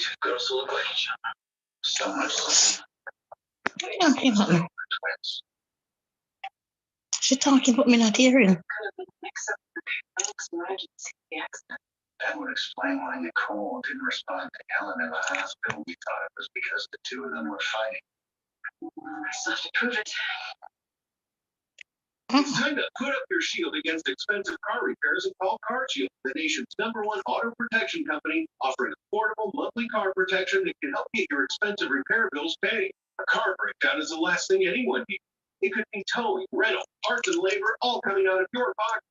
Two girls who look like each other. So much so. What are you talking about me? She's talking about me not hearing. That would explain why Nicole didn't respond to Ellen in the hospital. We thought it was because the two of them were fighting. I still have to prove it. It's time to put up your shield against expensive car repairs and call CarShield, the nation's #1 auto protection company, offering affordable monthly car protection that can help get your expensive repair bills paid. A car breakdown is the last thing anyone needs. It could be towing, rental, parts, and labor all coming out of your pocket.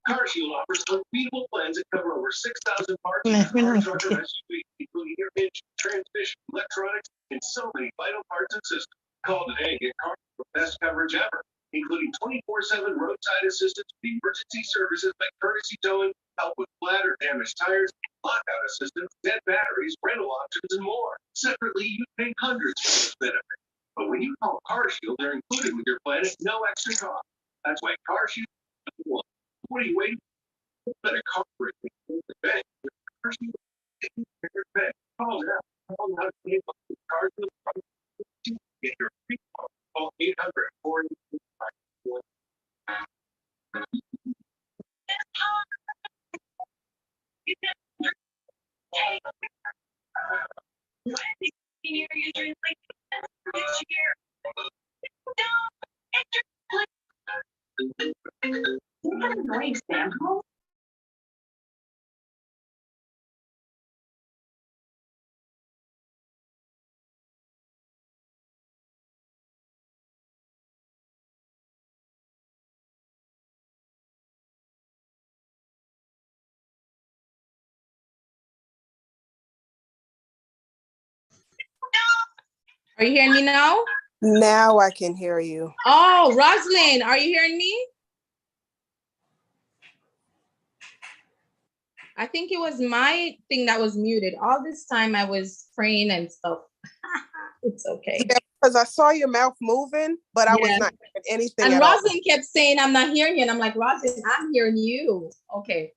CarShield offers unbeatable plans that cover over 6,000 parts, truck, or SUV, including your engine, transmission, electronics, and so many vital parts and systems. Call today and get CarShield the best coverage ever, including 24/7 roadside assistance, emergency services like courtesy towing, help with flat or damaged tires, lockout assistance, dead batteries, rental options, and more. Separately, you pay hundreds for this benefit. But when you call CarShield, they're included with your plan at no extra cost. That's why CarShield is #1. What are you waiting for? Let a car break in the bank. CarShield taking care of your bank. Call now. Call now to get CarShield. Get your free call. Call 800 485 Are you hearing me now? Now I can hear you. Oh, Rosalind, are you hearing me? I think it was my thing that was muted. All this time I was praying and stuff. It's okay. Yeah, because I saw your mouth moving, but I was not hearing anything And at Rosalind kept saying, I'm not hearing you. And I'm like, Rosalind, I'm hearing you. Okay.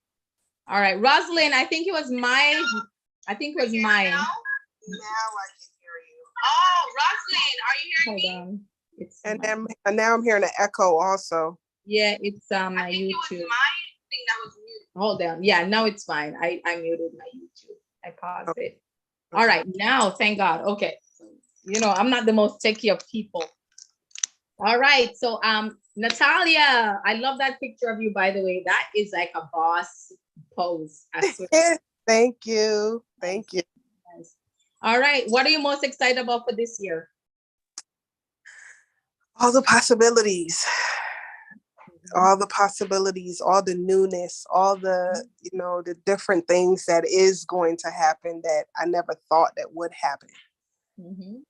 All right. Rosalind, I think it was mine. Now I can hear you. Oh, Rosalind, are you hearing me? all. And now I'm hearing an echo also. Yeah, it's my YouTube. It was my thing that was muted. Hold on. Yeah, now it's fine. I muted my YouTube. I paused it. All right, now, thank God. Okay. You know, I'm not the most techie of people. All right. So Natalia, I love that picture of you, by the way. That is like a boss pose. I swear. Thank you. Thank you. Nice. All right. What are you most excited about for this year? All the possibilities. All the possibilities, all the newness, all the, you know, the different things that is going to happen that I never thought that would happen.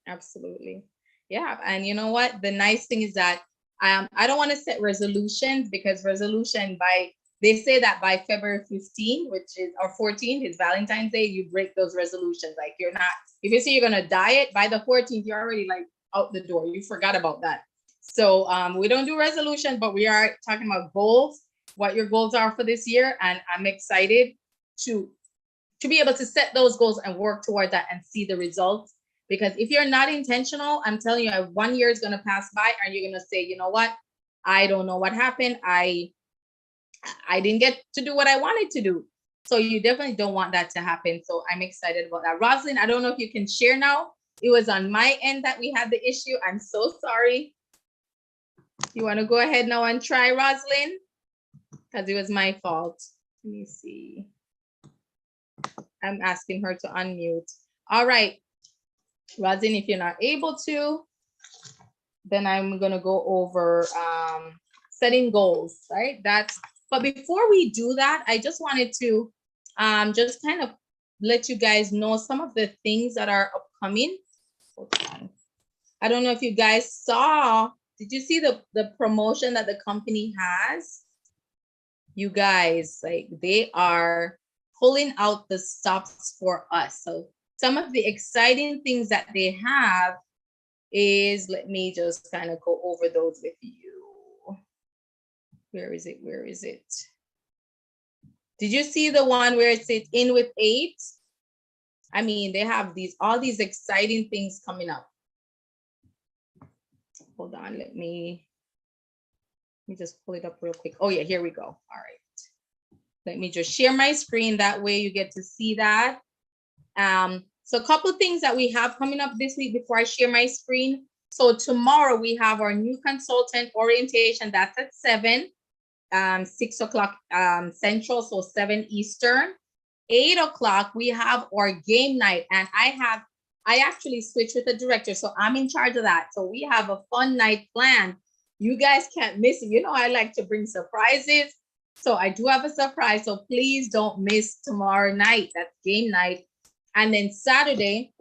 Absolutely. Yeah. And you know what? The nice thing is that I don't want to set resolutions, because they say that by February 15th, which is, or 14th is Valentine's Day, you break those resolutions. Like if you say you're going to diet by the 14th, you're already like out the door. You forgot about that. So we don't do resolutions, but we are talking about goals, what your goals are for this year. And I'm excited to be able to set those goals and work toward that and see the results. Because if you're not intentional, I'm telling you, 1 year is going to pass by and you're going to say, you know what? I don't know what happened. I didn't get to do what I wanted to do. So you definitely don't want that to happen. So I'm excited about that. Rosalind, I don't know if you can share now. It was on my end that we had the issue. I'm so sorry. You want to go ahead now and try, Rosalind? Because it was my fault. Let me see. I'm asking her to unmute. All right. Rosalind, if you're not able to, then I'm going to go over setting goals, right? But before we do that, I just wanted to just kind of let you guys know some of the things that are upcoming. Hold on. I don't know if you guys saw, did you see the promotion that the company has? You guys, like, they are pulling out the stops for us. So some of the exciting things that they have is, let me just kind of go over those with you. Where is it? Where is it? Did you see the one where it says in with 8? I mean, they have all these exciting things coming up. Hold on, let me just pull it up real quick. Oh yeah, here we go. All right. Let me just share my screen. That way you get to see that. So a couple things that we have coming up this week before I share my screen. So tomorrow we have our new consultant orientation. That's at 7, 6 o'clock Central, so 7 Eastern. 8 o'clock, we have our game night. And I actually switched with the director, so I'm in charge of that. So we have a fun night planned. You guys can't miss it. You know, I like to bring surprises. So I do have a surprise. So please don't miss tomorrow night. That's game night. And then Saturday,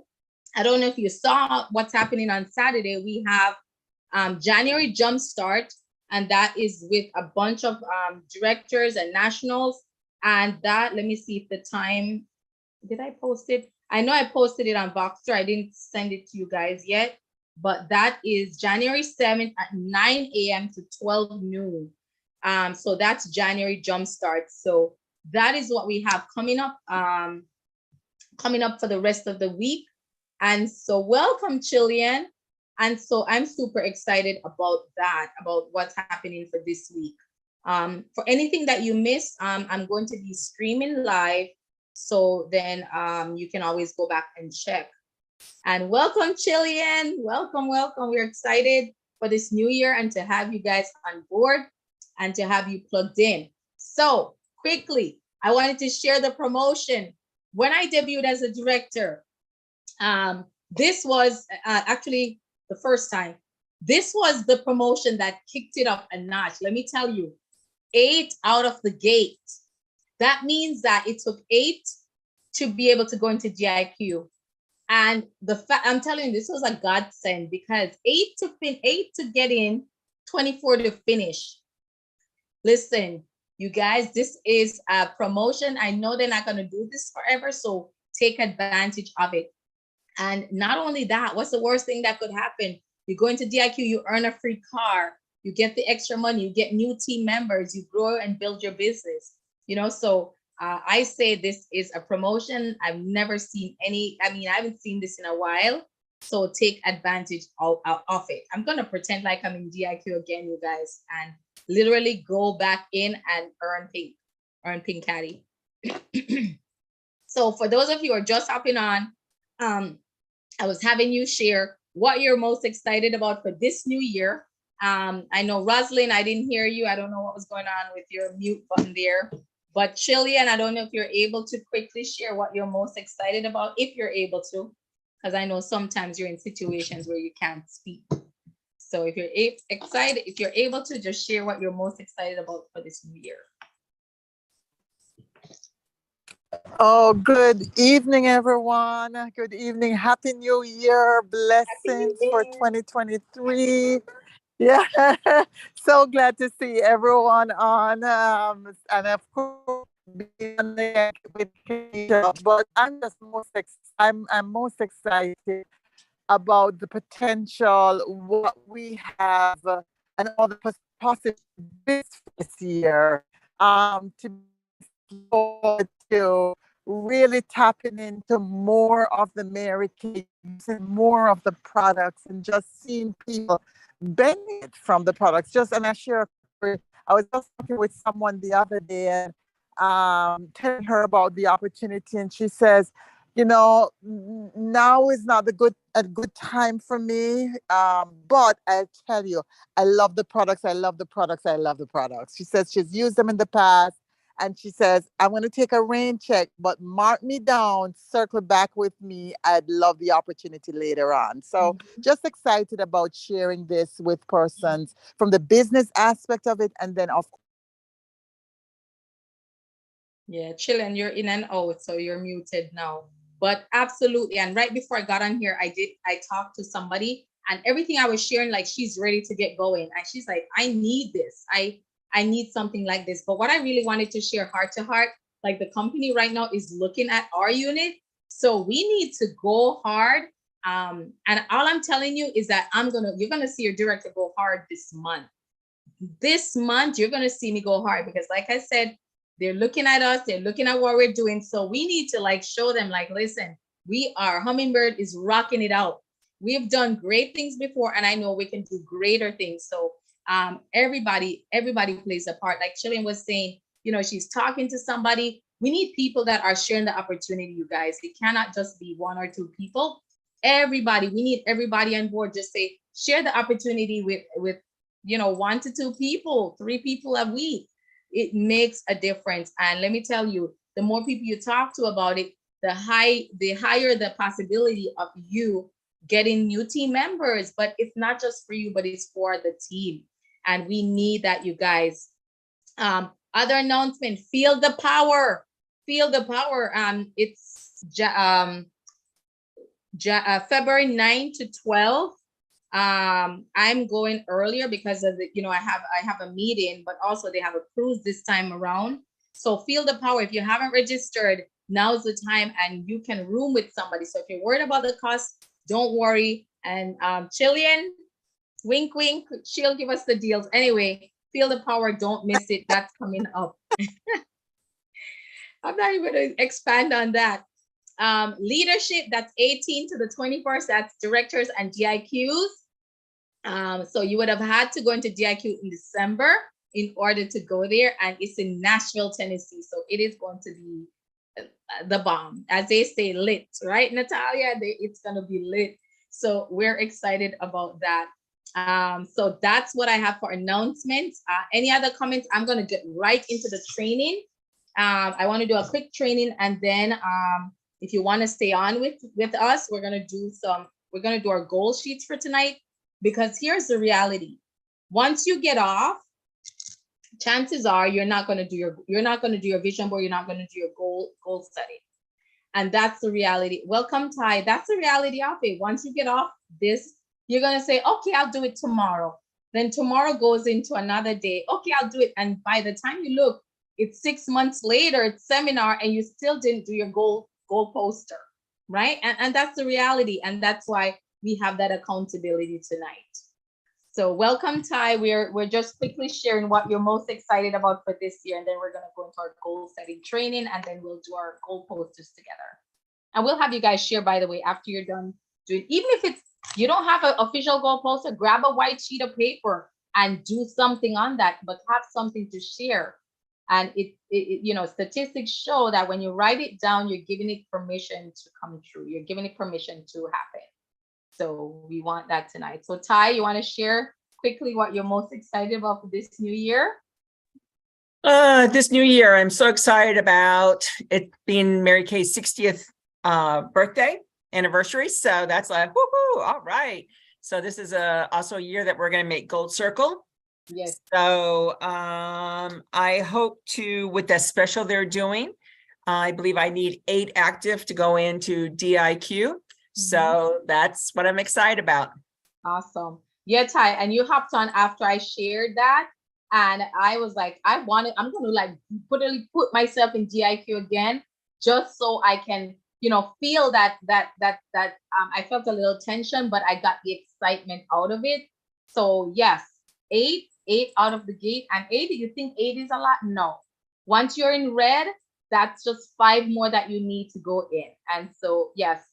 I don't know if you saw what's happening on Saturday. We have January Jumpstart, and that is with a bunch of directors and nationals. And that, let me see if the time, did I post it? I know I posted it on Voxer. I didn't send it to you guys yet, but that is January 7th at 9 a.m. to 12 noon. So that's January Jumpstart. So that is what we have coming up for the rest of the week. And so welcome, Chilean. And so I'm super excited about that, about what's happening for this week. For anything that you missed, I'm going to be streaming live. So then you can always go back and check. And welcome, Chilean. Welcome, welcome. We're excited for this new year and to have you guys on board and to have you plugged in. So quickly, I wanted to share the promotion. When I debuted as a director, this was actually the first time. This was the promotion that kicked it up a notch. Let me tell you, 8 out of the gate. That means that it took 8 to be able to go into GIQ. And I'm telling you, this was a godsend because 8 to get in, 24 to finish. Listen, you guys, this is a promotion. I know they're not going to do this forever, so take advantage of it. And not only that, what's the worst thing that could happen? You go into DIQ, you earn a free car, you get the extra money, you get new team members, you grow and build your business. You know, so I say this is a promotion. I've never seen any, I haven't seen this in a while. So take advantage of it. I'm going to pretend like I'm in DIQ again, you guys, and literally go back in and earn pink caddy. So for those of you who are just hopping on, I was having you share what you're most excited about for this new year. I know, Rosalind, I didn't hear you. I don't know what was going on with your mute button there. But Chilean, I don't know if you're able to quickly share what you're most excited about, if you're able to, because I know sometimes you're in situations where you can't speak. So if you're excited, if you're able to, just share what you're most excited about for this new year. Oh, good evening, everyone. Good evening. Happy New Year. Blessings for 2023. Yeah, so glad to see everyone on, and of course, being on there with Keisha. But I'm just I'm most excited about the potential, what we have, and all the possibilities this year. To forward to really tapping into more of the Mary Kay and more of the products, and just seeing people benefit from the products. And I share, I was just talking with someone the other day and telling her about the opportunity, and she says, you know, now is not a good time for me, but I tell you, I love the products. I love the products. I love the products. She says she's used them in the past. And she says, I'm going to take a rain check, but mark me down, circle back with me. I'd love the opportunity later on. So just excited about sharing this with persons from the business aspect of it. And then, of course. Yeah, Chilean, you're in and out, so you're muted now. But absolutely. And right before I got on here, I talked to somebody, and everything I was sharing, like, she's ready to get going. And she's like, I need this. I need something like this. But what I really wanted to share heart to heart, like, the company right now is looking at our unit. So we need to go hard. And all I'm telling you is that you're going to see your director go hard this month. This month, you're going to see me go hard because, like I said, they're looking at us, they're looking at what we're doing. So we need to, like, show them, like, listen, Hummingbird is rocking it out. We've done great things before, and I know we can do greater things. So everybody plays a part. Like Chillian was saying, you know, she's talking to somebody. We need people that are sharing the opportunity, you guys. It cannot just be one or two people. Everybody, we need everybody on board. Just say, share the opportunity with you know, 1 to 2 people, 3 people a week. It makes a difference. And let me tell you, the more people you talk to about it, the higher the possibility of you getting new team members. But it's not just for you, but it's for the team. And we need that, you guys. Other announcement, feel the power. Feel the power. It's February 9 to 12. I'm going earlier because of the, you know, I have a meeting, but also they have a cruise this time around. So feel the power. If you haven't registered, now's the time, and you can room with somebody. So if you're worried about the cost, don't worry. And Chillian, wink, wink, she'll give us the deals. Anyway, feel the power. Don't miss it. That's coming up. I'm not even going to expand on that. Leadership, that's 18 to the 21st. That's directors and DIQs. So you would have had to go into DIQ in December in order to go there. And it's in Nashville, Tennessee. So it is going to be the bomb, as they say, lit, right, Natalia? It's going to be lit. So we're excited about that. So that's what I have for announcements. Any other comments? I'm going to get right into the training. I want to do a quick training, and then if you want to stay on with us, we're going to do our goal sheets for tonight, because here's the reality. Once you get off, chances are you're not going to do your vision board, you're not going to do your goal setting. And that's the reality. Welcome, Ty. That's the reality of it. Once you get off this, you're going to say, okay, I'll do it tomorrow. Then tomorrow goes into another day. Okay, I'll do it. And by the time you look, it's 6 months later, it's seminar, and you still didn't do your goal poster, right? And that's the reality. And that's why we have that accountability tonight. So welcome, Ty. We're just quickly sharing what you're most excited about for this year. And then we're going to go into our goal setting training, and then we'll do our goal posters together. And we'll have you guys share, by the way, after you're done doing, even if you don't have an official goal poster, grab a white sheet of paper and do something on that, but have something to share. And it you know, statistics show that when you write it down, you're giving it permission to come true. You're giving it permission to happen. So we want that tonight. So Ty, you want to share quickly what you're most excited about for this new year? This new year, I'm so excited about it being Mary Kay's 60th birthday anniversary. So that's like, woohoo, all right. So this is also a year that we're going to make Gold Circle. Yes. So I hope to, with that special they're doing, I believe I need 8 active to go into DIQ. So that's what I'm excited about. Awesome. Yeah, Ty, and you hopped on after I shared that. And I was like, I'm going to like put myself in DIQ again, just so I can, you know, feel that I felt a little tension, but I got the excitement out of it. So yes, 8 out of the gate. And 8, do you think 8 is a lot? No. Once you're in red, that's just 5 more that you need to go in. And so yes,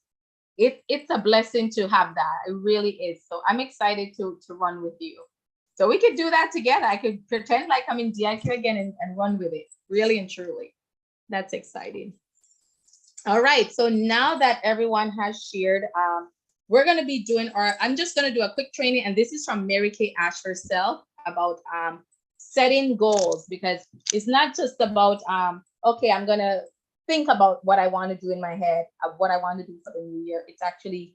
it's a blessing to have that. It really is. So I'm excited to run with you. So we could do that together. I could pretend like I'm in DIQ again and run with it. Really and truly. That's exciting. All right. So now that everyone has shared, we're going to be doing I'm just going to do a quick training. And this is from Mary Kay Ash herself about setting goals, because it's not just about, okay, I'm going to think about what I want to do in my head, of what I want to do for the new year. It's actually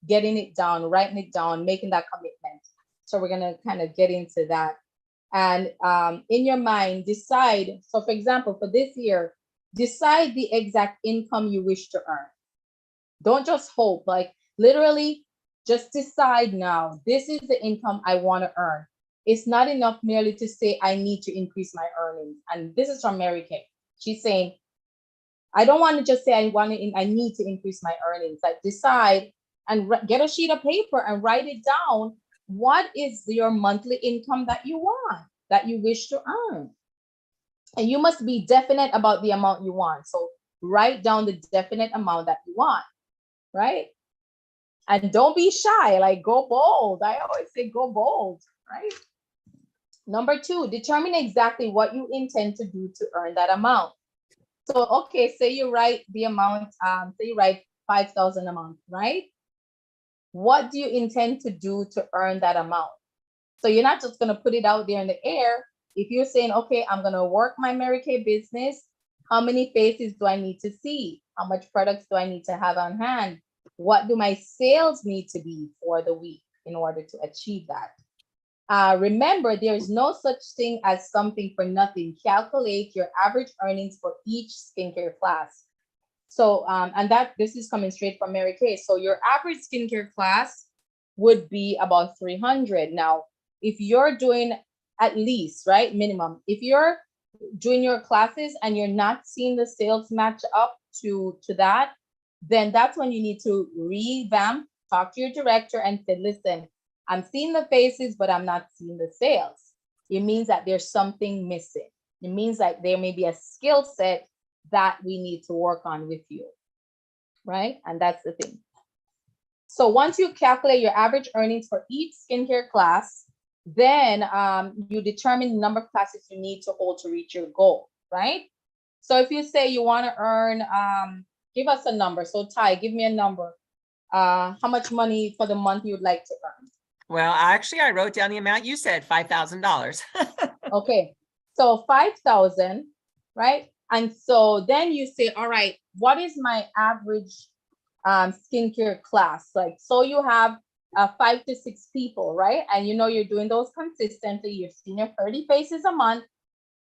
getting it down, writing it down, making that commitment. So we're going to kind of get into that. And in your mind, decide. So for example, for this year, decide the exact income you wish to earn. Don't just hope, like literally just decide now, this is the income I want to earn. It's not enough merely to say, I need to increase my earnings. And this is from Mary Kay. She's saying, I don't want to just say I need to increase my earnings. Like decide and get a sheet of paper and write it down. What is your monthly income that you want, that you wish to earn? And you must be definite about the amount you want. So write down the definite amount that you want, right? And don't be shy, like go bold. I always say go bold, right? Number 2, determine exactly what you intend to do to earn that amount. So, okay, say you write the amount, say you write 5,000 a month, right? What do you intend to do to earn that amount? So you're not just gonna put it out there in the air. If you're saying, okay, I'm gonna work my Mary Kay business, how many faces do I need to see? How much products do I need to have on hand? What do my sales need to be for the week in order to achieve that? Remember, there is no such thing as something for nothing. Calculate your average earnings for each skincare class. So, and this is coming straight from Mary Kay. So your average skincare class would be about 300. Now, if you're doing at least, right, minimum, if you're doing your classes and you're not seeing the sales match up to that, then that's when you need to revamp, talk to your director and say, listen, I'm seeing the faces, but I'm not seeing the sales. It means that there's something missing. It means that there may be a skill set that we need to work on with you, right? And that's the thing. So once you calculate your average earnings for each skincare class, then you determine the number of classes you need to hold to reach your goal, right? So if you say you want to earn, give us a number. So Ty, give me a number. How much money for the month you'd like to earn? Well, actually, I wrote down the amount you said, $5,000. Okay, so 5,000, right? And so then you say, all right, what is my average skincare class? Like, so you have 5 to 6 people, right? And you know you're doing those consistently. You've seen your 30 faces a month.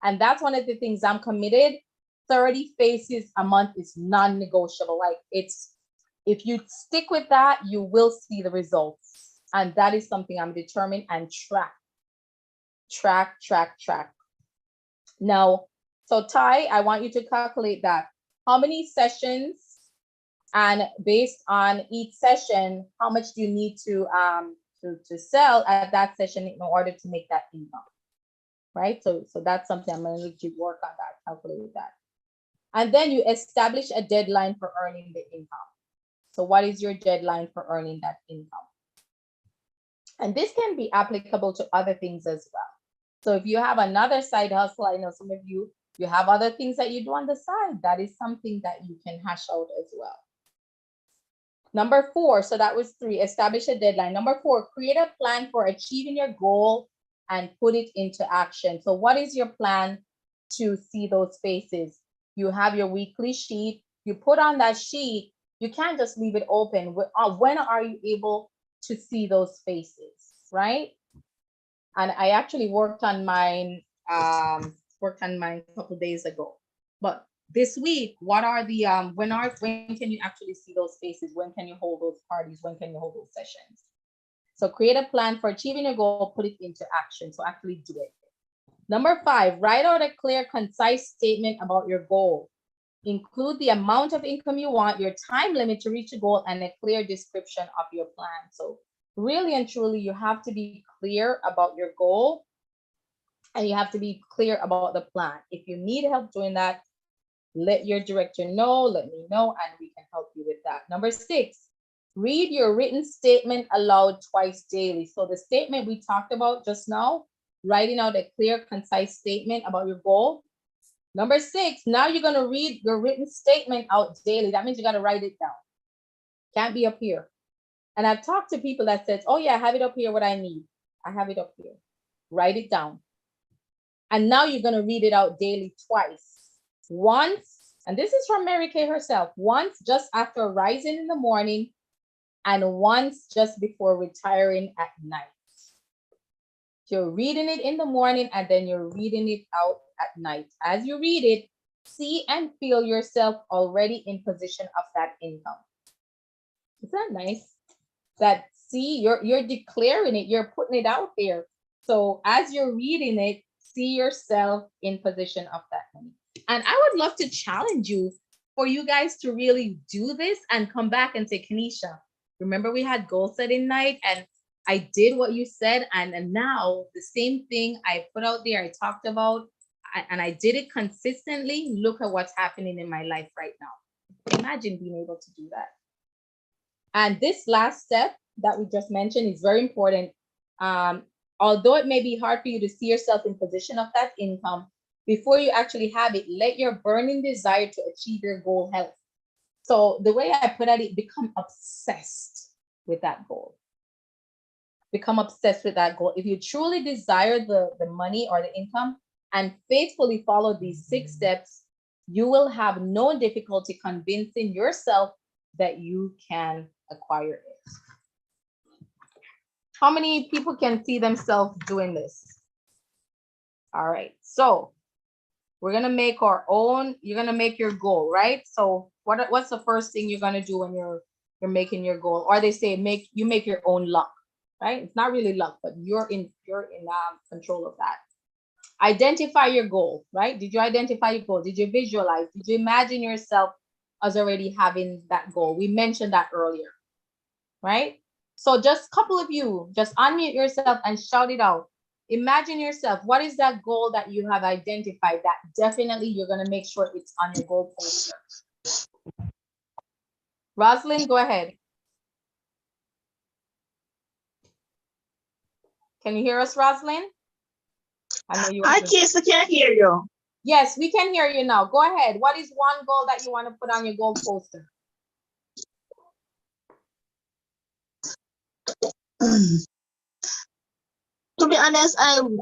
And that's one of the things I'm committed. 30 faces a month is non-negotiable. Like if you stick with that, you will see the results. And that is something I'm determined and track. Now, so Ty, I want you to calculate that. How many sessions, and based on each session, how much do you need to sell at that session in order to make that income, right? So that's something I'm going to need you to work on that, calculate that. And then you establish a deadline for earning the income. So what is your deadline for earning that income? And this can be applicable to other things as well. So if you have another side hustle, I know some of you have other things that you do on the side. That is something that you can hash out as well. Number 4, so that was 3, establish a deadline. Number 4, create a plan for achieving your goal and put it into action. So what is your plan to see those faces? You have your weekly sheet. You put on that sheet. You can't just leave it open. When are you able to see those faces, right? And I actually worked on mine a couple days ago. But this week, what are the when can you actually see those faces? When can you hold those parties? When can you hold those sessions? So create a plan for achieving your goal, put it into action. So actually do it. Number 5, write out a clear, concise statement about your goal. Include the amount of income you want, your time limit to reach a goal, and a clear description of your plan. So really and truly, you have to be clear about your goal and you have to be clear about the plan. If you need help doing that, let your director know, let me know, and we can help you with that. Number 6, read your written statement aloud twice daily. So the statement we talked about just now, writing out a clear, concise statement about your goal. Number 6, now you're going to read your written statement out daily. That means you got to write it down. Can't be up here. And I've talked to people that says, oh yeah, I have it up here, what I need. I have it up here. Write it down. And now you're going to read it out daily twice. Once, and this is from Mary Kay herself, once just after rising in the morning and once just before retiring at night. You're reading it in the morning and then you're reading it out at night. As you read it, see and feel yourself already in position of that income. Isn't that nice? That see, you're declaring it, you're putting it out there. So as you're reading it, see yourself in position of that money. And I would love to challenge you for you guys to really do this and come back and say, Kanisha, remember we had goal setting night and I did what you said, and now the same thing I put out there, I talked about, and I did it consistently, look at what's happening in my life right now. Imagine being able to do that. And this last step that we just mentioned is very important. Although it may be hard for you to see yourself in position of that income, before you actually have it, let your burning desire to achieve your goal help. So the way I put it, become obsessed with that goal. Become obsessed with that goal. If you truly desire the money or the income and faithfully follow these 6 steps, you will have no difficulty convincing yourself that you can acquire it. How many people can see themselves doing this? All right, so we're gonna make our own, you're gonna make your goal, right? So what's the first thing you're gonna do when you're making your goal? Or they say make your own luck, right? It's not really luck, but you're in control of that. Identify your goal, right? Did you identify your goal? Did you visualize? Did you imagine yourself as already having that goal? We mentioned that earlier, right? So just a couple of you, just unmute yourself and shout it out. Imagine yourself. What is that goal that you have identified that definitely you're going to make sure it's on your goal poster? Rosalind, go ahead. Can you hear us, Rosalind? I know you. Hi, Casey, can't hear you. Yes, we can hear you now. Go ahead. What is one goal that you want to put on your goal poster? To be honest, I'm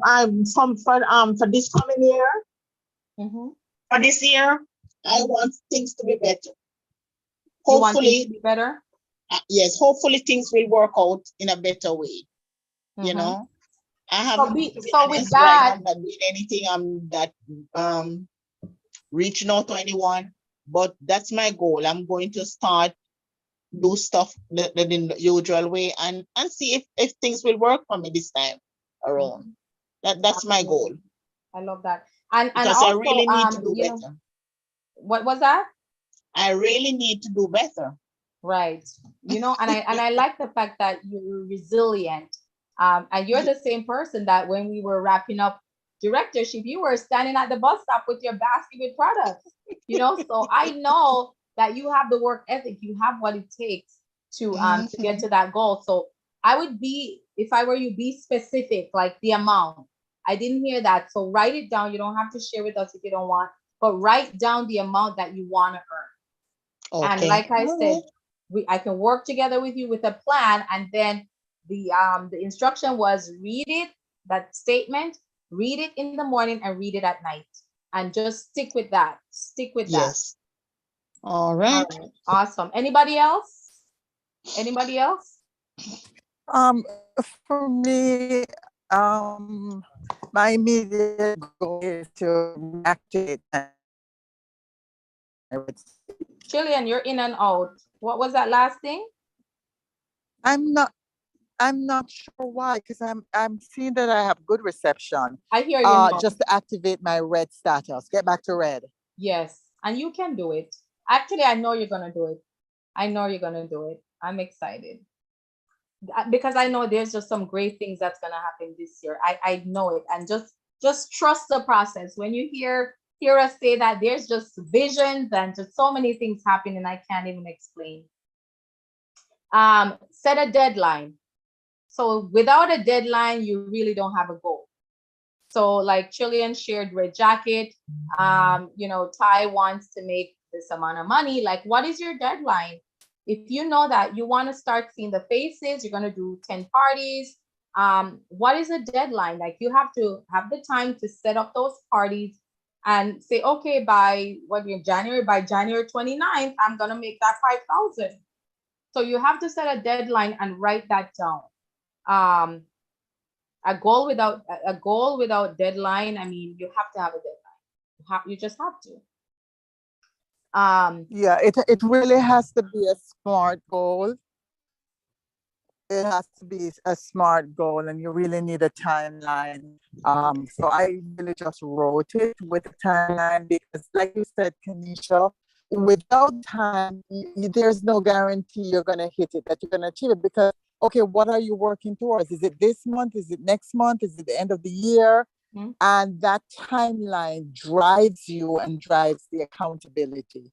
for this coming year. For this year, I want things to be better. You want things Hopefully, to be better. yes. Hopefully, things will work out in a better way. You know, I haven't. So with that, I'm not doing anything. I'm that reaching out to anyone, but that's my goal. I'm going to start do stuff the usual way and see if things will work for me this time around. That's my goal. I love that. And because also, I really need to do you know, better. what was that? I really need to do better. Right. You know, and I like the fact that you're resilient. And you're the same person that when we were wrapping up directorship, you were standing at the bus stop with your basket with products, you know, so I know that you have the work ethic, you have what it takes to get to that goal. So I would be, if I were you, be specific, like the amount. I didn't hear that. So write it down. You don't have to share with us if you don't want, but write down the amount that you want to earn. Okay. And like I said, I can work together with you with a plan. And then the instruction was read it, that statement, read it in the morning and read it at night. And just stick with that. Stick with that. Yes. All right. Awesome. Anybody else? Anybody else? For me, my immediate goal is to activate. Jillian, you're in and out. What was that last thing? I'm not sure why, because I'm seeing that I have good reception. I hear you now. Just to activate my red status. Get back to red. Yes, and you can do it. Actually, I know you're gonna do it. I know you're gonna do it. I'm excited because I know there's just some great things that's gonna happen this year. I know it, and just trust the process. When you hear us say that, there's just visions and just so many things happening I can't even explain. Set a deadline. So without a deadline, you really don't have a goal. So like Chilean shared red jacket, you know, Ty wants to make this amount of money. Like, what is your deadline? If you know that you want to start seeing the faces, you're going to do 10 parties. What is a deadline? Like, you have to have the time to set up those parties and say, okay, by January 29th, I'm going to make that 5,000. So you have to set a deadline and write that down. A goal without deadline, I mean, you have to have a deadline. You just have to. Yeah, it really has to be a smart goal. It has to be a smart goal, and you really need a timeline. So I really just wrote it with a timeline because, like you said, Kanisha, without time, there's no guarantee you're going to hit it, that you're going to achieve it. Because, okay, what are you working towards? Is it this month? Is it next month? Is it the end of the year? Mhm. And that timeline drives you and drives the accountability.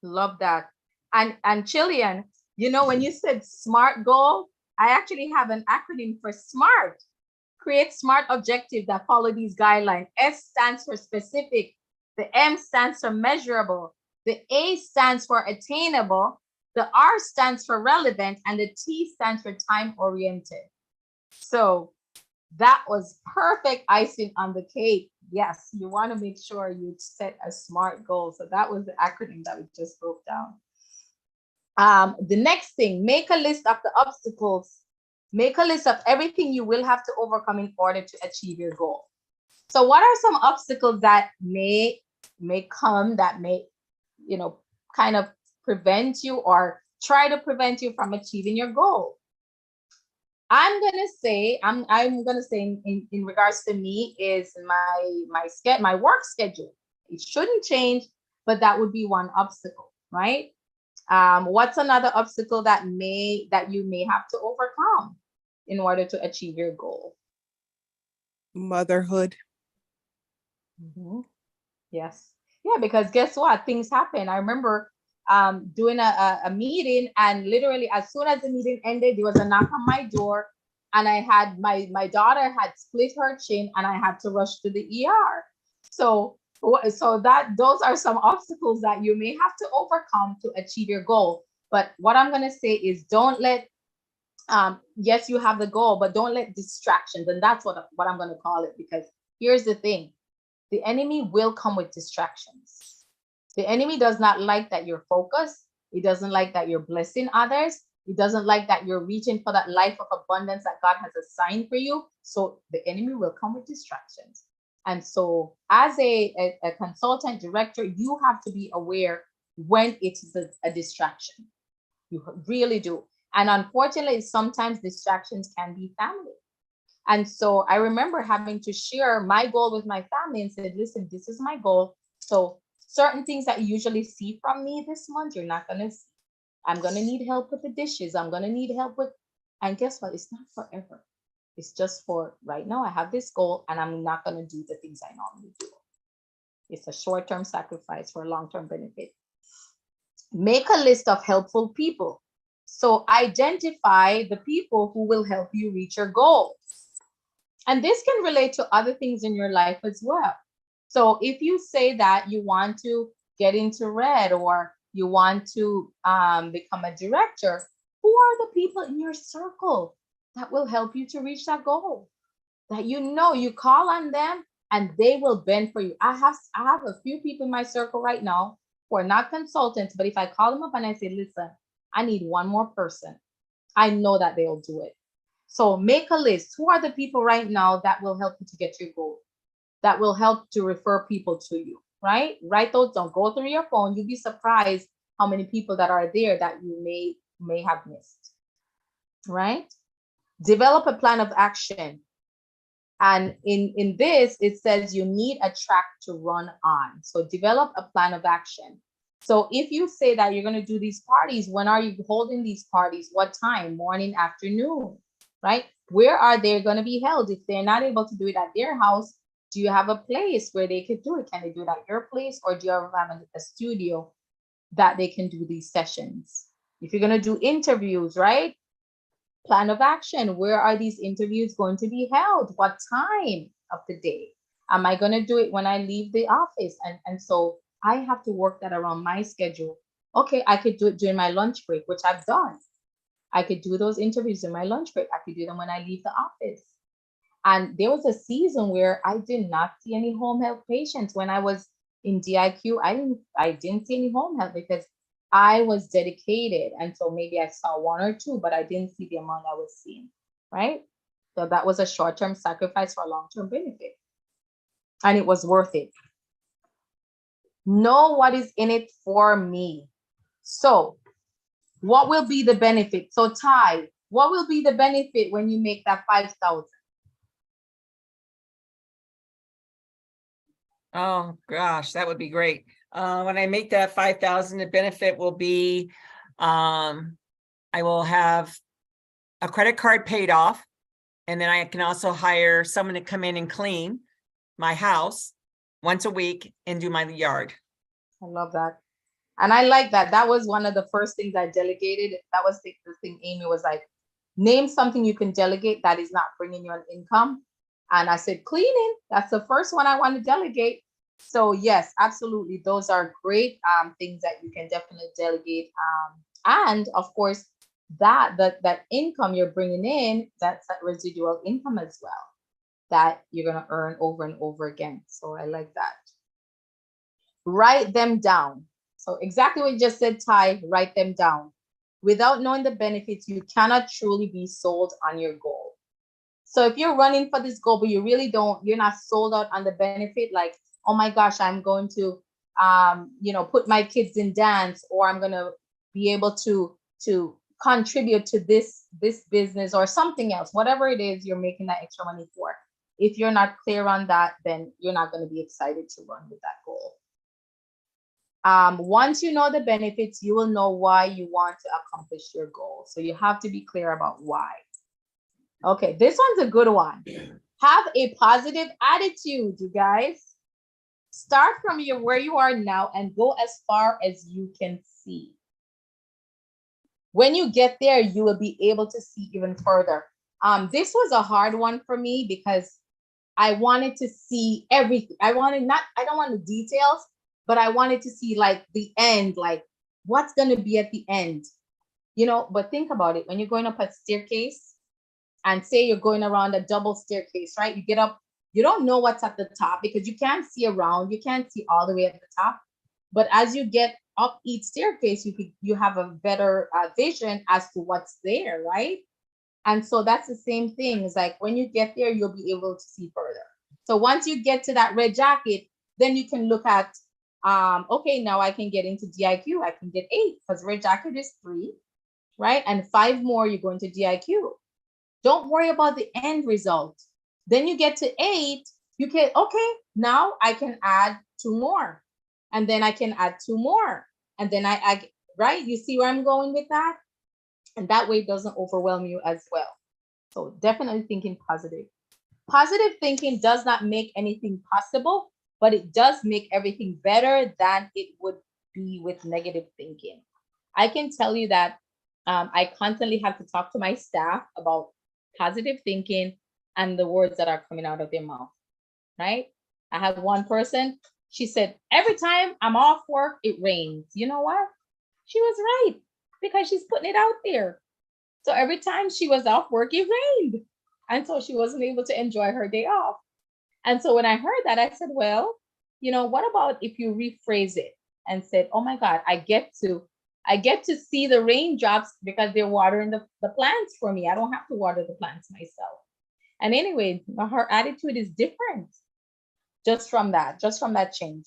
Love that. And Chillian, you know, when you said SMART goal, I actually have an acronym for SMART. Create SMART objectives that follow these guidelines. S stands for specific. The M stands for measurable. The A stands for attainable. The R stands for relevant. And the T stands for time oriented. So that was perfect icing on the cake. Yes, you want to make sure you set a SMART goal. So that was the acronym that we just broke down. The next thing, make a list of the obstacles. Make a list of everything you will have to overcome in order to achieve your goal. So what are some obstacles that may come, that may, you know, kind of prevent you or try to prevent you from achieving your goal? I'm gonna say in regards to me is my work schedule. It shouldn't change, but that would be one obstacle, right? What's another obstacle that you may have to overcome in order to achieve your goal? Motherhood. Yes. Yeah, because guess what? Things happen. I remember doing a meeting, and literally as soon as the meeting ended, there was a knock on my door, and I had my daughter had split her chin, and I had to rush to the ER. So those are some obstacles that you may have to overcome to achieve your goal. But what I'm gonna say is, don't let yes, you have the goal, but don't let distractions, and that's what I'm gonna call it, because here's the thing. The enemy will come with distractions. The enemy does not like that you're focused. He doesn't like that you're blessing others. He doesn't like that you're reaching for that life of abundance that God has assigned for you. So the enemy will come with distractions. And so as a consultant director, you have to be aware when it is a distraction. You really do. And unfortunately, sometimes distractions can be family. And so I remember having to share my goal with my family and said, listen, this is my goal. So certain things that you usually see from me this month, you're not going to see. I'm going to need help with the dishes. I'm going to need help with, and guess what? It's not forever. It's just for right now. I have this goal and I'm not going to do the things I normally do. It's a short-term sacrifice for a long-term benefit. Make a list of helpful people. So identify the people who will help you reach your goals. And this can relate to other things in your life as well. So if you say that you want to get into red, or you want to become a director, who are the people in your circle that will help you to reach that goal? That you call on them and they will bend for you. I have a few people in my circle right now who are not consultants, but if I call them up and I say, listen, I need one more person, I know that they'll do it. So make a list. Who are the people right now that will help you to get your goal? That will help to refer people to you, right? Write those down. Go through your phone. You'd be surprised how many people that are there that you may have missed, right? Develop a plan of action. And in this, it says you need a track to run on. So develop a plan of action. So if you say that you're going to do these parties, when are you holding these parties? What time? Morning, afternoon, right? Where are they going to be held? If they're not able to do it at their house, do you have a place where they could do it? Can they do it at your place? Or do you have a studio that they can do these sessions? If you're going to do interviews, right? Plan of action. Where are these interviews going to be held? What time of the day? Am I going to do it when I leave the office? And so I have to work that around my schedule. Okay, I could do it during my lunch break, which I've done. I could do those interviews in my lunch break. I could do them when I leave the office. And there was a season where I did not see any home health patients. When I was in DIQ, I didn't see any home health because I was dedicated. And so maybe I saw one or two, but I didn't see the amount I was seeing, right? So that was a short-term sacrifice for a long-term benefit. And it was worth it. Know what is in it for me. So what will be the benefit? So Ty, what will be the benefit when you make that 5,000? Oh gosh, that would be great. When I make that 5,000, the benefit will be, I will have a credit card paid off, and then I can also hire someone to come in and clean. my house once a week and do my yard. I love that. And I like that. That was one of the first things I delegated. That was the thing Amy was like, name something you can delegate that is not bringing you an income. And I said, cleaning. That's the first one I want to delegate. So yes, absolutely. Those are great things that you can definitely delegate. And of course, that income you're bringing in, that's that residual income as well, that you're going to earn over and over again. So I like that. Write them down. So exactly what you just said, Ty, write them down. Without knowing the benefits, you cannot truly be sold on your goal. So if you're running for this goal, but you really you're not sold out on the benefit, like, oh my gosh, I'm going to, put my kids in dance, or I'm going to be able to contribute to this business or something else, whatever it is you're making that extra money for. If you're not clear on that, then you're not going to be excited to run with that goal. Once you know the benefits, you will know why you want to accomplish your goal. So you have to be clear about why. Okay, this one's a good one. Have a positive attitude, you guys. Start from where you are now and go as far as you can see. When you get there, you will be able to see even further. This was a hard one for me because I wanted to see everything. I don't want the details, but I wanted to see like the end, like what's going to be at the end, but think about it. When you're going up a staircase and say you're going around a double staircase, right? You get up, you don't know what's at the top because you can't see around. You can't see all the way at the top. But as you get up each staircase, you have a better vision as to what's there, right? And so that's the same thing. It's like when you get there, you'll be able to see further. So once you get to that red jacket, then you can look at, okay, now I can get into DIQ. I can get 8 because red jacket is 3, right? And 5 more, you go into DIQ. Don't worry about the end result. Then you get to 8, you can, okay, now I can add 2 more. And then I can add 2 more. And then I right? You see where I'm going with that? And that way it doesn't overwhelm you as well. So definitely thinking positive. Positive thinking does not make anything possible, but it does make everything better than it would be with negative thinking. I can tell you that I constantly have to talk to my staff about positive thinking and the words that are coming out of their mouth, right? I have one person, she said, every time I'm off work, it rains. You know what? She was right, because she's putting it out there. So every time she was off work, it rained. And so she wasn't able to enjoy her day off. And so when I heard that, I said, well, what about if you rephrase it and said, oh my God, I get to see the raindrops because they're watering the plants for me. I don't have to water the plants myself. And anyway, her attitude is different just from that change.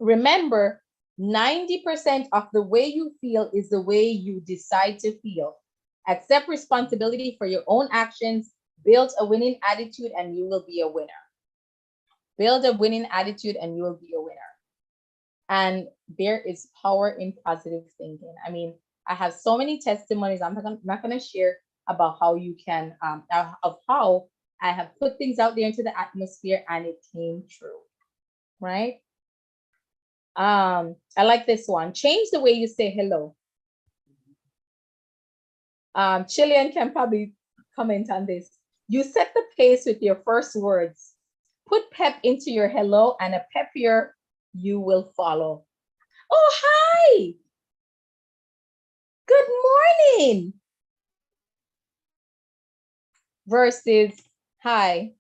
Remember, 90% of the way you feel is the way you decide to feel. Accept responsibility for your own actions, build a winning attitude, and you will be a winner. Build a winning attitude and you will be a winner. And there is power in positive thinking. I mean, I have so many testimonies. I'm not going to share about how you can, of how I have put things out there into the atmosphere and it came true, right? I like this one. Change the way you say hello. Chilean can probably comment on this. You set the pace with your first words. Put pep into your hello, and a peppier you will follow. Oh, hi. Good morning. Versus hi,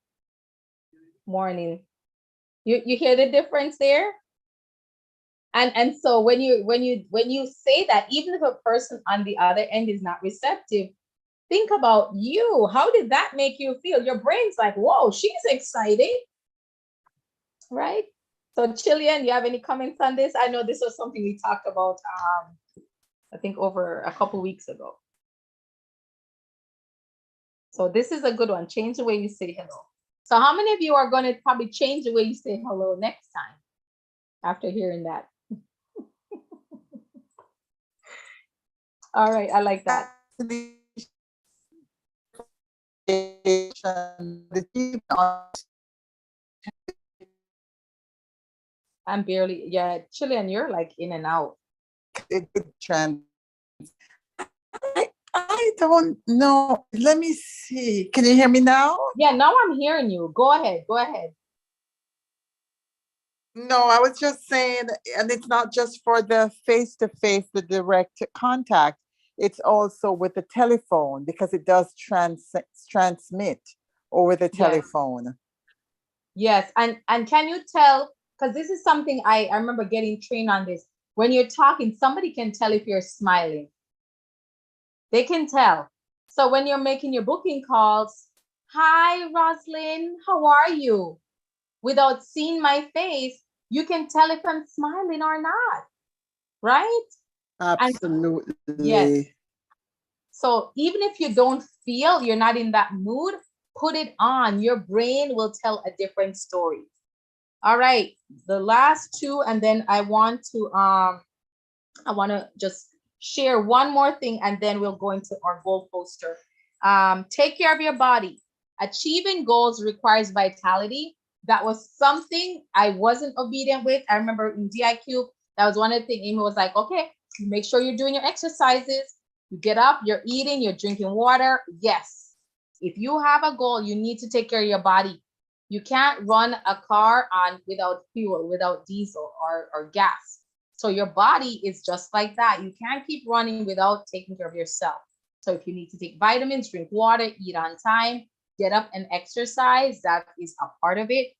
morning. You hear the difference there? And so when you say that, even if a person on the other end is not receptive, think about you. How did that make you feel? Your brain's like, whoa, she's excited, right? So Chilean, you have any comments on this? I know this was something we talked about, I think over a couple weeks ago. So this is a good one. Change the way you say hello. So how many of you are going to probably change the way you say hello next time after hearing that? All right, I like that. I'm barely, yeah, Chilean, you're like in and out. It could trans. I don't know. Let me see. Can you hear me now? Yeah, now I'm hearing you. Go ahead. Go ahead. No, I was just saying, and it's not just for the face-to-face, the direct contact. It's also with the telephone because it does transmit over the Yes. telephone. Yes. And can you tell, because this is something I remember getting trained on this. When you're talking, somebody can tell if you're smiling. They can tell. So when you're making your booking calls, hi, Roslyn, how are you? Without seeing my face, you can tell if I'm smiling or not, right? And Absolutely. yes. So even if you don't feel you're not in that mood, put it on. Your brain will tell a different story. All right, the last two, and then I want to just share one more thing, and then we'll go into our goal poster. Take care of your body. Achieving goals requires vitality. That was something I wasn't obedient with. I remember in DIQ, that was one of the things Amy was like, okay, make sure you're doing your exercises. You get up, you're eating, you're drinking water. Yes. If you have a goal, you need to take care of your body. You can't run a car on without fuel, without diesel or gas. So your body is just like that. You can't keep running without taking care of yourself. So if you need to take vitamins, drink water, eat on time, get up and exercise, that is a part of it.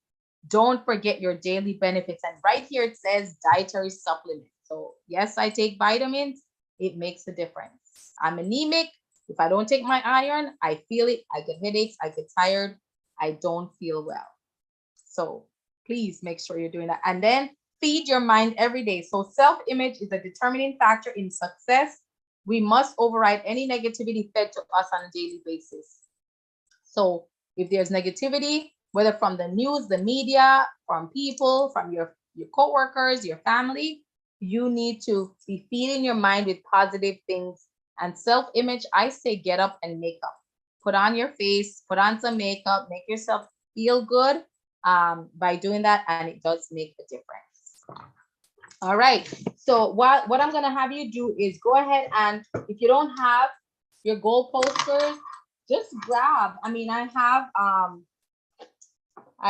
Don't forget your daily benefits. And right here it says dietary supplements. So yes, I take vitamins. It makes a difference. I'm anemic. If I don't take my iron, I feel it. I get headaches. I get tired. I don't feel well. So please make sure you're doing that. And then feed your mind every day. So self-image is a determining factor in success. We must override any negativity fed to us on a daily basis. So if there's negativity, whether from the news, the media, from people, from your coworkers, your family, you need to be feeding your mind with positive things. And self-image, I say get up and make up. Put on your face, put on some makeup, make yourself feel good by doing that, and it does make a difference. All right, so what I'm gonna have you do is go ahead, and if you don't have your goal posters, just grab, I mean, I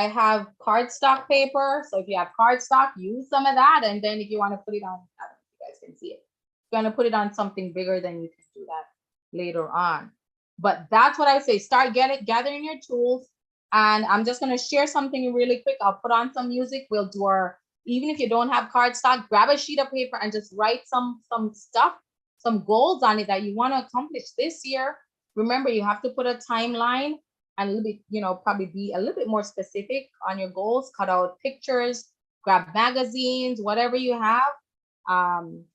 have cardstock paper. So if you have cardstock, use some of that. And then if you want to put it on, I don't know if you guys can see it. If you want to put it on something bigger, then you can do that later on. But that's what I say. Start gathering your tools. And I'm just going to share something really quick. I'll put on some music. We'll do our, even if you don't have cardstock, grab a sheet of paper and just write some stuff, some goals on it that you want to accomplish this year. Remember, you have to put a timeline and a little bit, probably be a little bit more specific on your goals. Cut out pictures, grab magazines, whatever you have,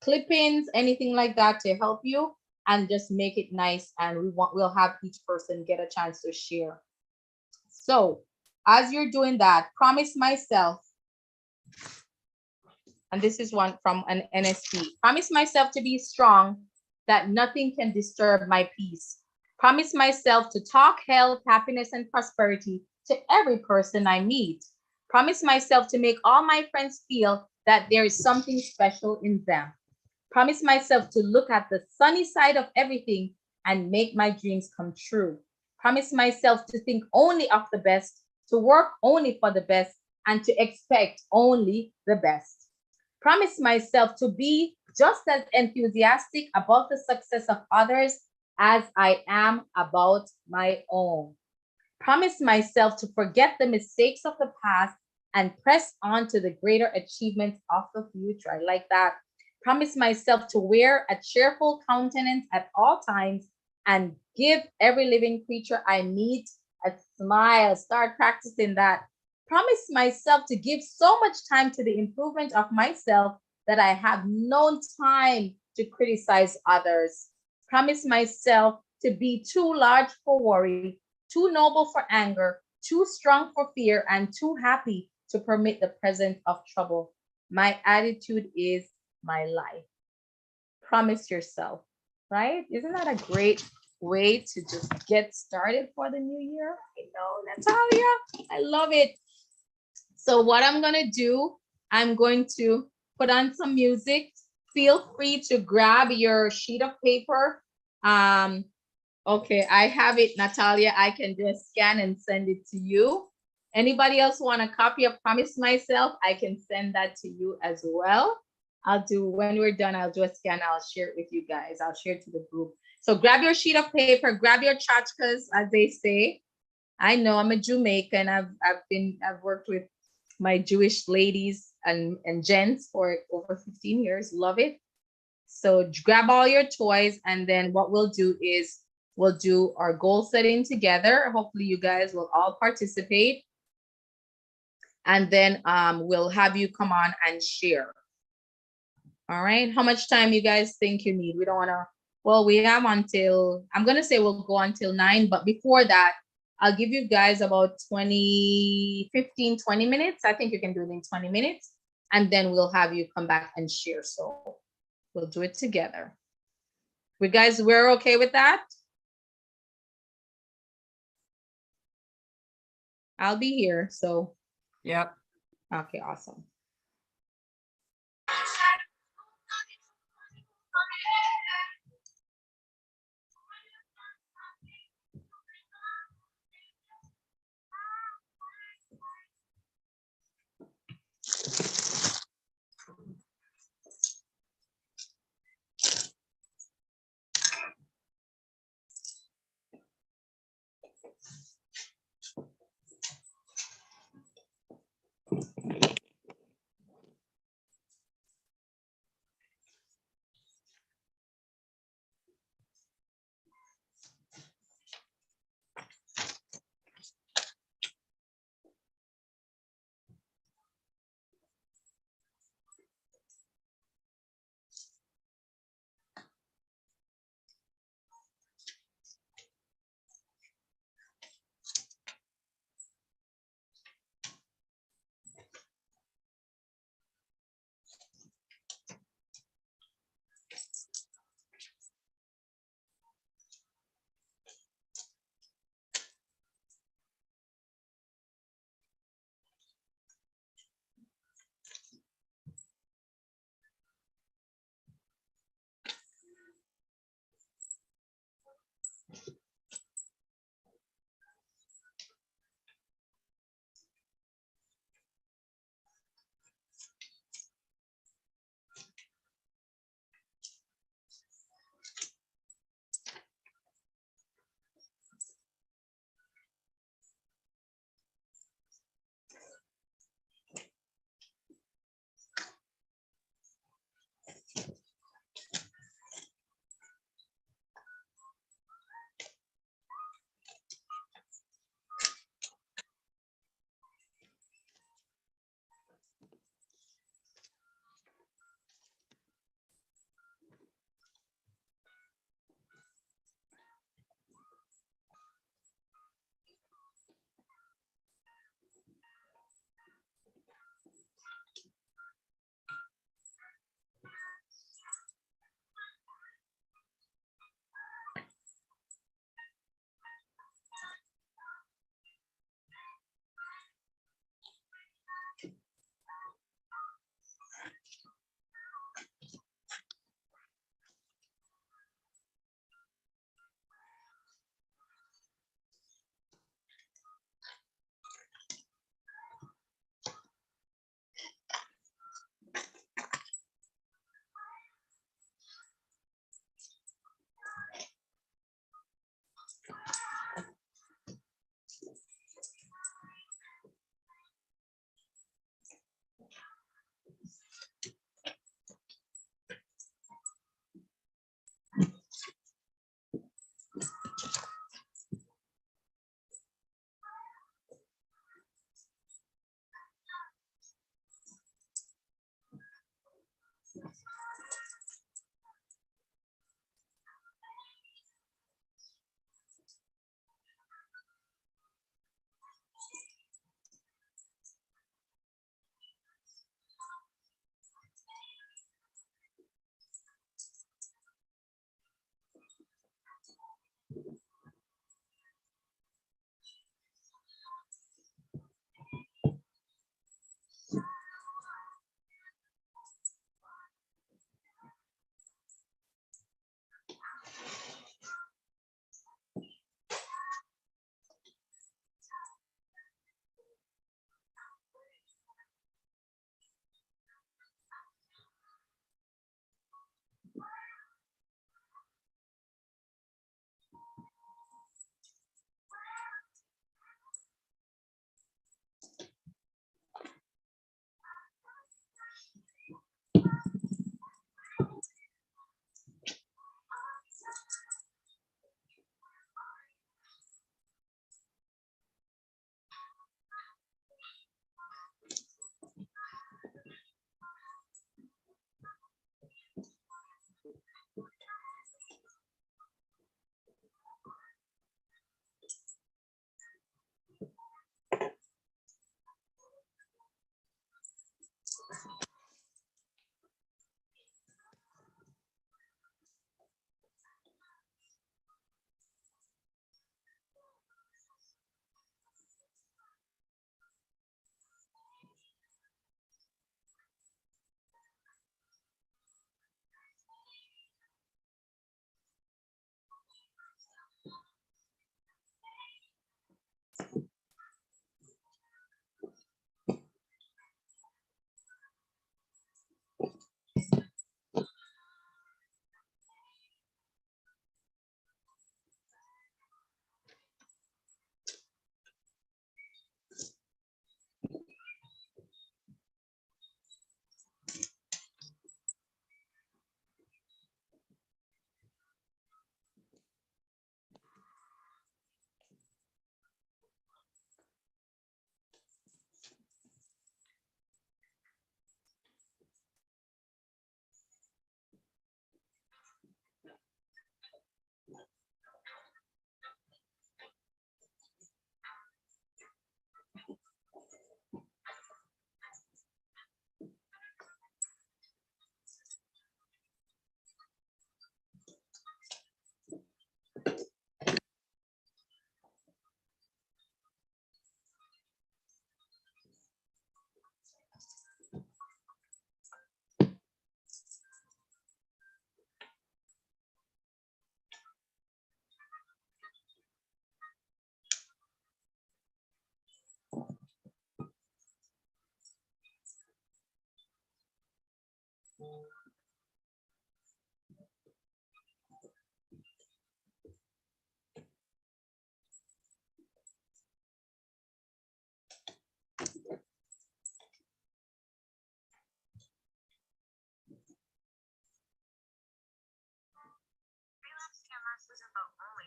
clippings, anything like that to help you, and just make it nice. And we'll have each person get a chance to share. So as you're doing that, promise myself, and this is one from an NSP, promise myself to be strong, that nothing can disturb my peace. Promise myself to talk health, happiness, and prosperity to every person I meet. Promise myself to make all my friends feel that there is something special in them. Promise myself to look at the sunny side of everything and make my dreams come true. Promise myself to think only of the best, to work only for the best, and to expect only the best. Promise myself to be just as enthusiastic about the success of others as I am about my own. Promise myself to forget the mistakes of the past and press on to the greater achievements of the future. I like that. Promise myself to wear a cheerful countenance at all times and give every living creature I meet a smile. Start practicing that. Promise myself to give so much time to the improvement of myself that I have no time to criticize others. Promise myself to be too large for worry, too noble for anger, too strong for fear, and too happy to permit the presence of trouble. My attitude is my life. Promise yourself, right? Isn't that a great way to just get started for the new year? I know, Natalia, I love it. So what I'm gonna do, I'm going to put on some music. Feel free to grab your sheet of paper. Okay, I have it, Natalia. I can just scan and send it to you. Anybody else want a copy of Promise Myself? I can send that to you as well. I'll do, when we're done, I'll do a scan. I'll share it with you guys. I'll share it to the group. So grab your sheet of paper, grab your tchotchkes, as they say. I know I'm a Jamaican. I've worked with my Jewish ladies and gents for over 15 years. Love it. So grab all your toys, and then what we'll do is we'll do our goal setting together. Hopefully you guys will all participate. And then we'll have you come on and share. All right. How much time you guys think you need? We don't want to, well, we have until, I'm going to say we'll go until 9, but before that, I'll give you guys about 15, 20 minutes. I think you can do it in 20 minutes. And then we'll have you come back and share. So we'll do it together. We're okay with that? I'll be here. So, Yep. okay, awesome.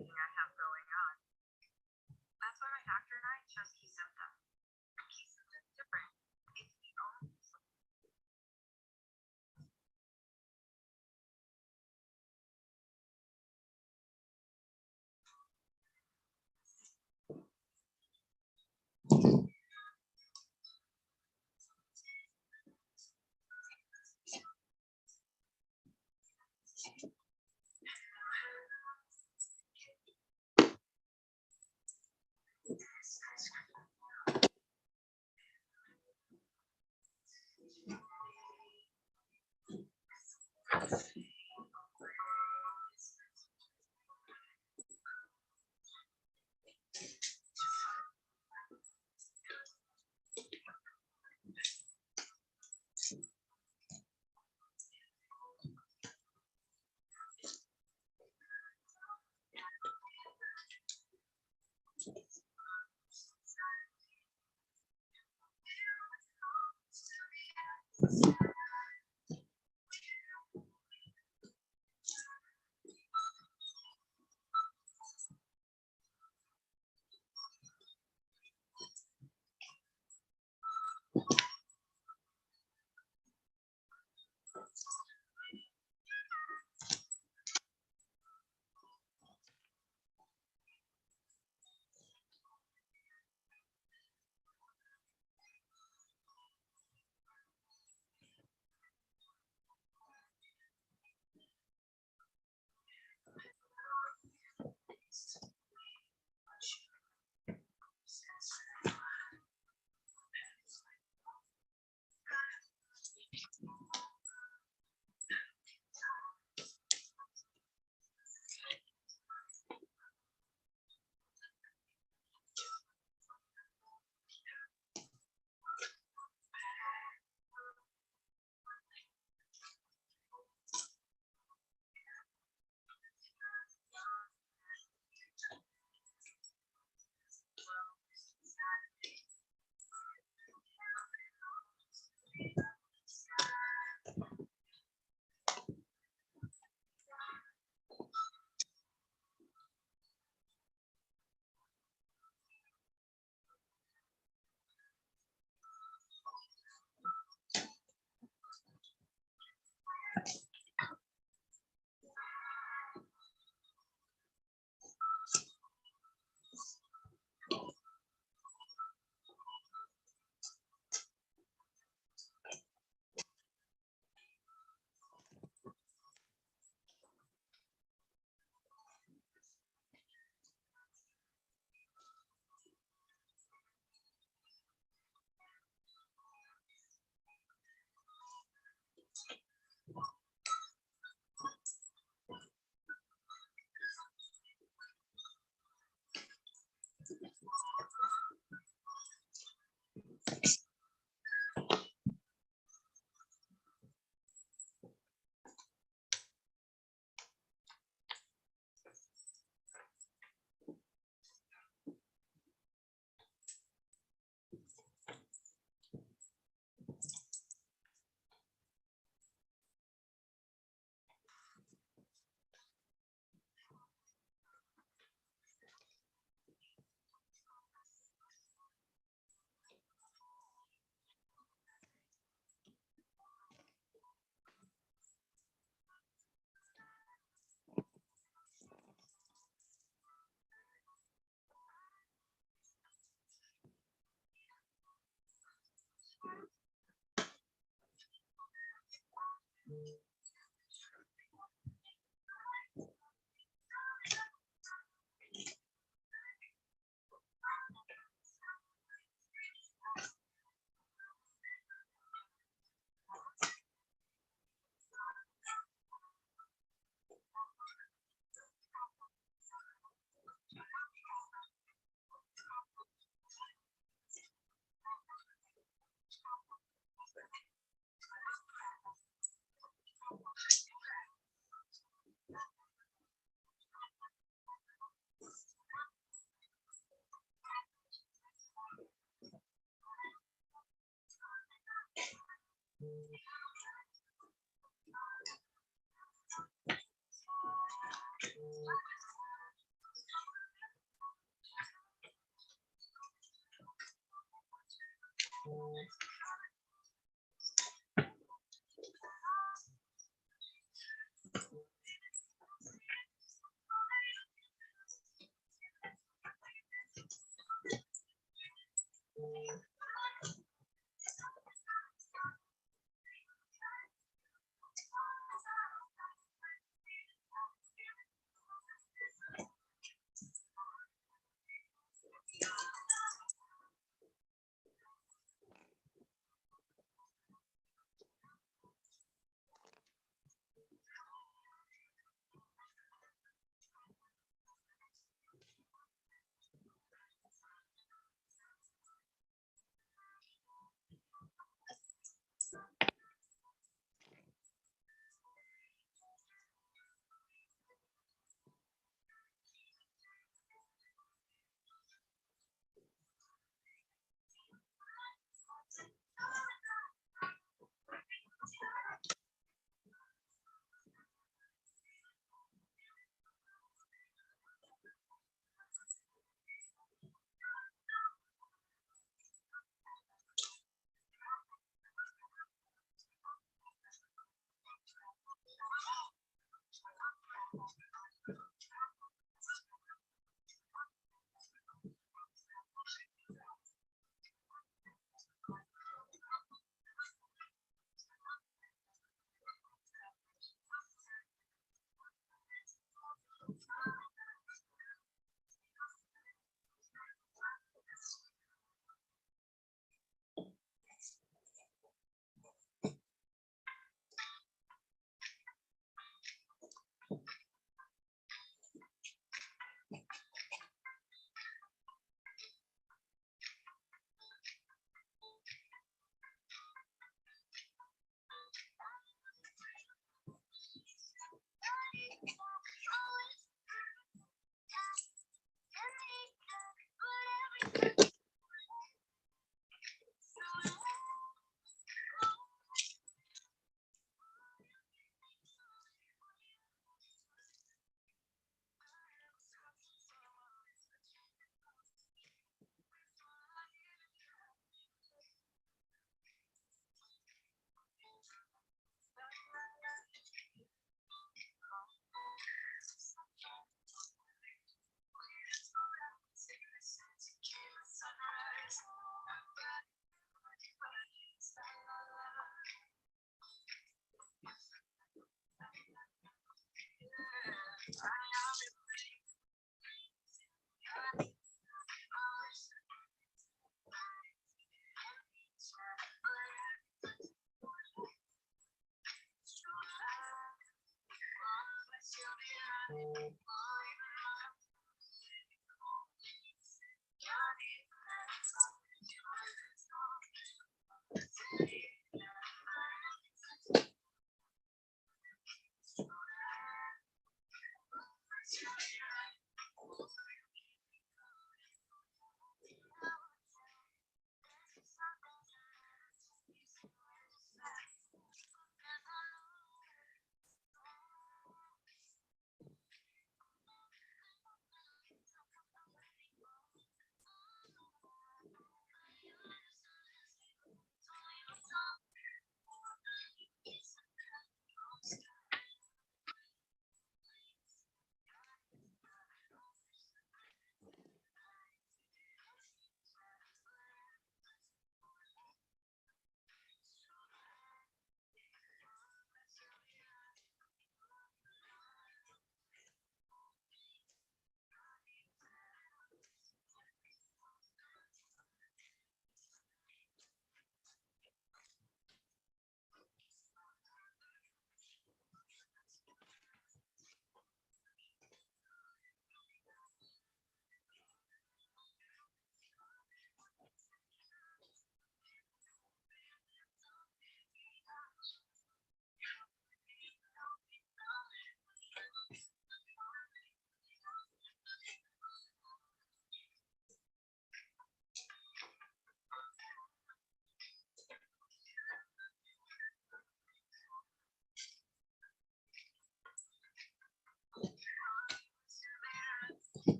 everything I have going on. That's why my doctor and I chose Key Symptom. Key Symptom's different. It's the only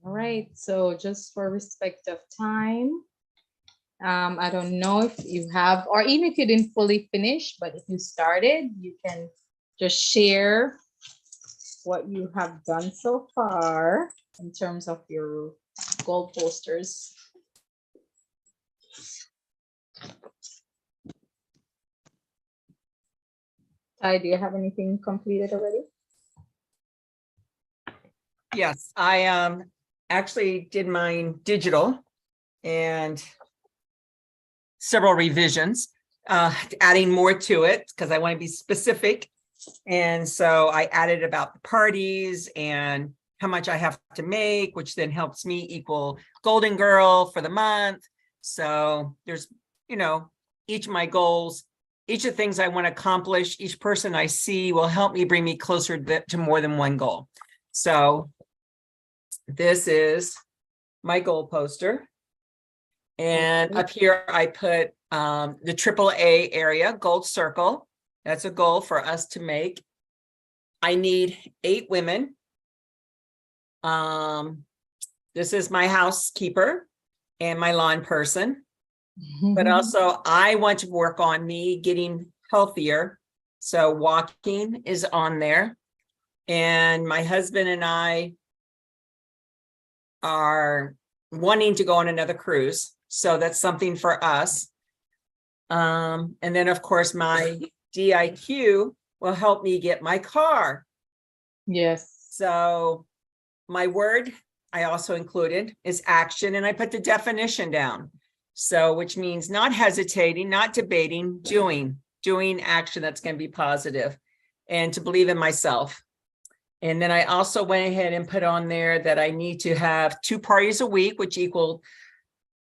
All right, so just for respect of time, I don't know if you have, or even if you didn't fully finish, but if you started, you can just share what you have done so far in terms of your goal posters. Ty, do you have anything completed already? Yes, I actually did mine digital and several revisions, adding more to it because I want to be specific. And so I added about the parties and how much I have to make, which then helps me equal Golden Girl for the month. So there's, you know, each of my goals, each of the things I want to accomplish, each person I see will help me bring me closer to more than one goal. So this is my goal poster. And up here, I put the AAA area, gold circle. That's a goal for us to make. I need 8 women. This is my housekeeper and my lawn person. But also I want to work on me getting healthier. So walking is on there. And my husband and I are wanting to go on another cruise. So that's something for us. And then of course my DIQ will help me get my car. Yes. So my word I also included is action, and I put the definition down. So which means not hesitating, not debating, doing action that's going to be positive and to believe in myself. And then I also went ahead and put on there that I need to have 2 parties a week, which equal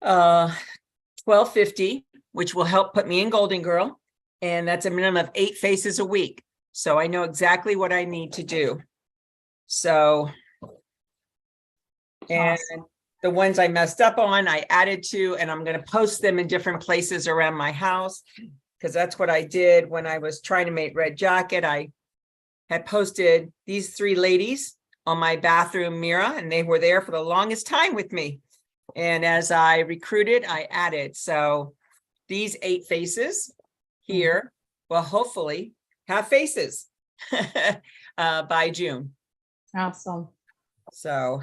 $12.50, which will help put me in Golden Girl. And that's a minimum of 8 faces a week. So I know exactly what I need to do. So, and the ones I messed up on, I added to, and I'm going to post them in different places around my house, because that's what I did when I was trying to make Red Jacket. I had posted these 3 ladies on my bathroom mirror, and they were there for the longest time with me. And as I recruited, I added. So these 8 faces here will hopefully have faces by June. Awesome. So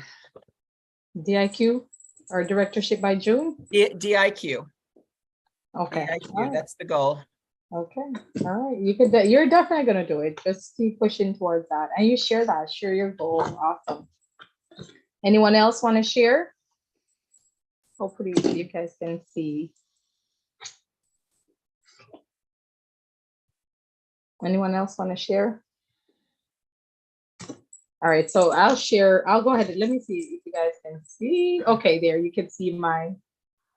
DIQ or directorship by June? DIQ. Okay. DIQ, All right. that's the goal. Okay. All right. You're definitely gonna do it. Just keep pushing towards that. And you share that. Share your goal. Awesome. Anyone else want to share? Hopefully you guys can see. Anyone else want to share? All right, so I'll share. I'll go ahead and let me see if you guys can see. Okay, there you can see mine.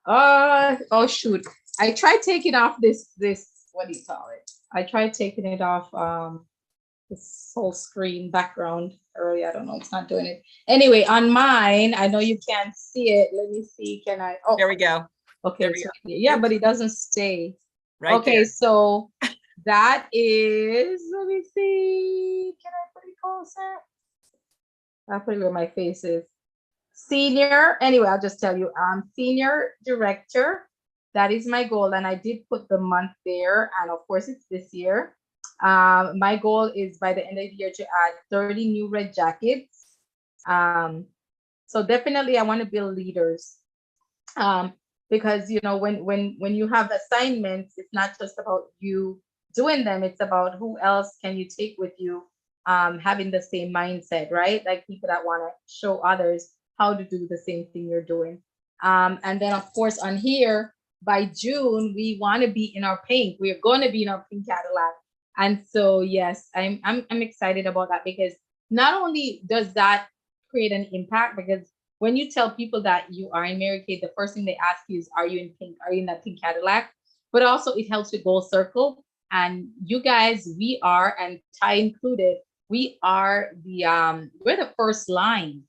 Oh shoot. I tried taking off this, what do you call it? I tried taking it off this whole screen background earlier. I don't know, it's not doing it. Anyway, on mine, I know you can't see it. Let me see. Can I? Oh, There we go. okay. there we So, yeah, but it doesn't stay. Right Okay, there. so that is, let me see. Can I put it closer? I'll put it where my face is. Senior, anyway, I'll just tell you, senior director. That is my goal. And I did put the month there. And of course, it's this year. My goal is by the end of the year to add 30 new red jackets. So definitely I want to build leaders. Because you know, when you have assignments, it's not just about you doing them, it's about who else can you take with you, having the same mindset, right? Like people that want to show others how to do the same thing you're doing. And then of course on here, by June, we want to be in our pink. We're going to be in our pink Cadillac. And so, yes, I'm excited about that, because not only does that create an impact, because when you tell people that you are in Mary Kay, the first thing they ask you is, are you in pink? Are you in that pink Cadillac? But also it helps with Goal Circle. And you guys, we are, and Ty included, we are we're the first line.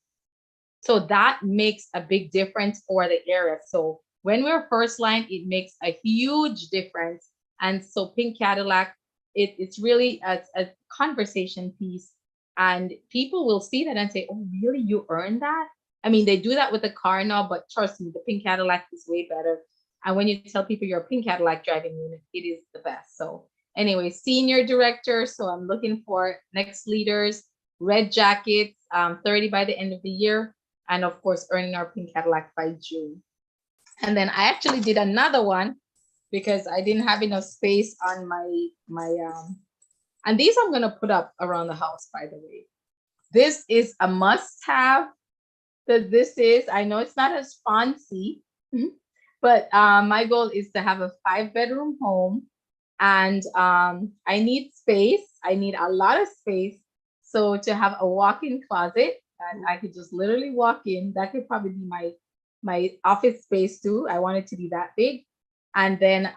So that makes a big difference for the area. So when we're first line, it makes a huge difference. And so Pink Cadillac, it's really a conversation piece. And people will see that and say, oh, really? You earned that? I mean, they do that with the car now, but trust me, the Pink Cadillac is way better. And when you tell people you're a Pink Cadillac driving unit, it is the best. So anyway, senior director. So I'm looking for next leaders, red jackets, 30 by the end of the year. And of course, earning our Pink Cadillac by June. And then I actually did another one because I didn't have enough space on my and these I'm gonna put up around the house, by the way. This is a must-have. That this is, I know it's not as fancy, but my goal is to have a 5-bedroom home, and I need space. I need a lot of space. So to have a walk-in closet, and I could just literally walk in, that could probably be my office space too. I want it to be that big. And then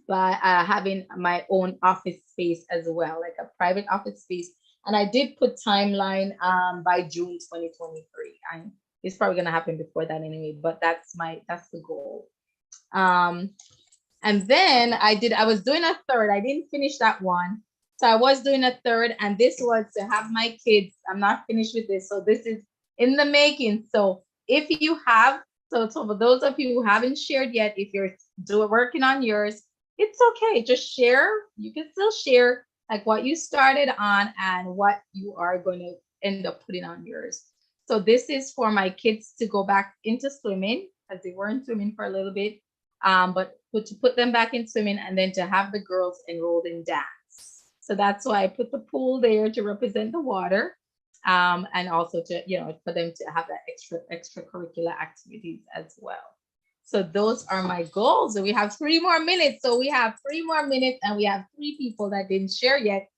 by having my own office space as well, like a private office space. And I did put timeline by June 2023. It's probably gonna happen before that anyway, but that's the goal. And then I was doing a third. I didn't finish that one. So I was doing a third, and this was to have my kids. I'm not finished with this. So this is in the making. So if you have, so for those of you who haven't shared yet, if you're working on yours, it's okay. Just share. You can still share like what you started on and what you are going to end up putting on yours. So this is for my kids to go back into swimming, because they weren't swimming for a little bit, but to put them back in swimming, and then to have the girls enrolled in dance. So that's why I put the pool there to represent the water, and also to, you know, for them to have that extracurricular activities as well. So those are my goals. And we have 3 more minutes. So we have 3 more minutes, and we have 3 people that didn't share yet.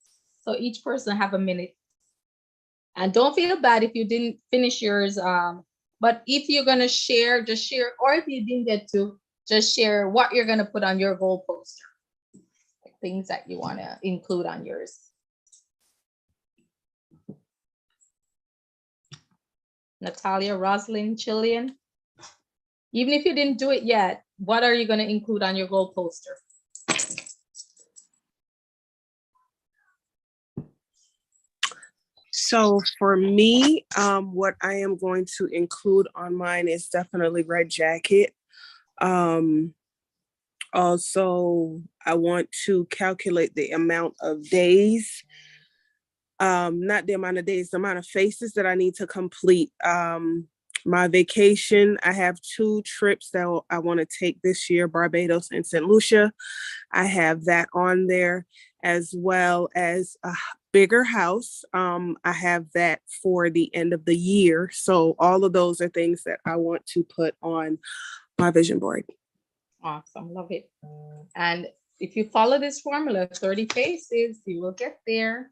So each person have a minute. And don't feel bad if you didn't finish yours. But if you're gonna share, just share. Or if you didn't get to, just share what you're gonna put on your goal poster. Things that you want to include on yours. Natalia, Rosalind, Chillian. Even if you didn't do it yet, what are you going to include on your goal poster? So for me, what I am going to include on mine is definitely Red Jacket. Also, I want to calculate the amount of days, not the amount of days, the amount of faces that I need to complete. My vacation, I have 2 trips that I want to take this year, Barbados and St. Lucia. I have that on there, as well as a bigger house. I have that for the end of the year. So all of those are things that I want to put on my vision board. Awesome, love it. And if you follow this formula, 30 faces, you will get there.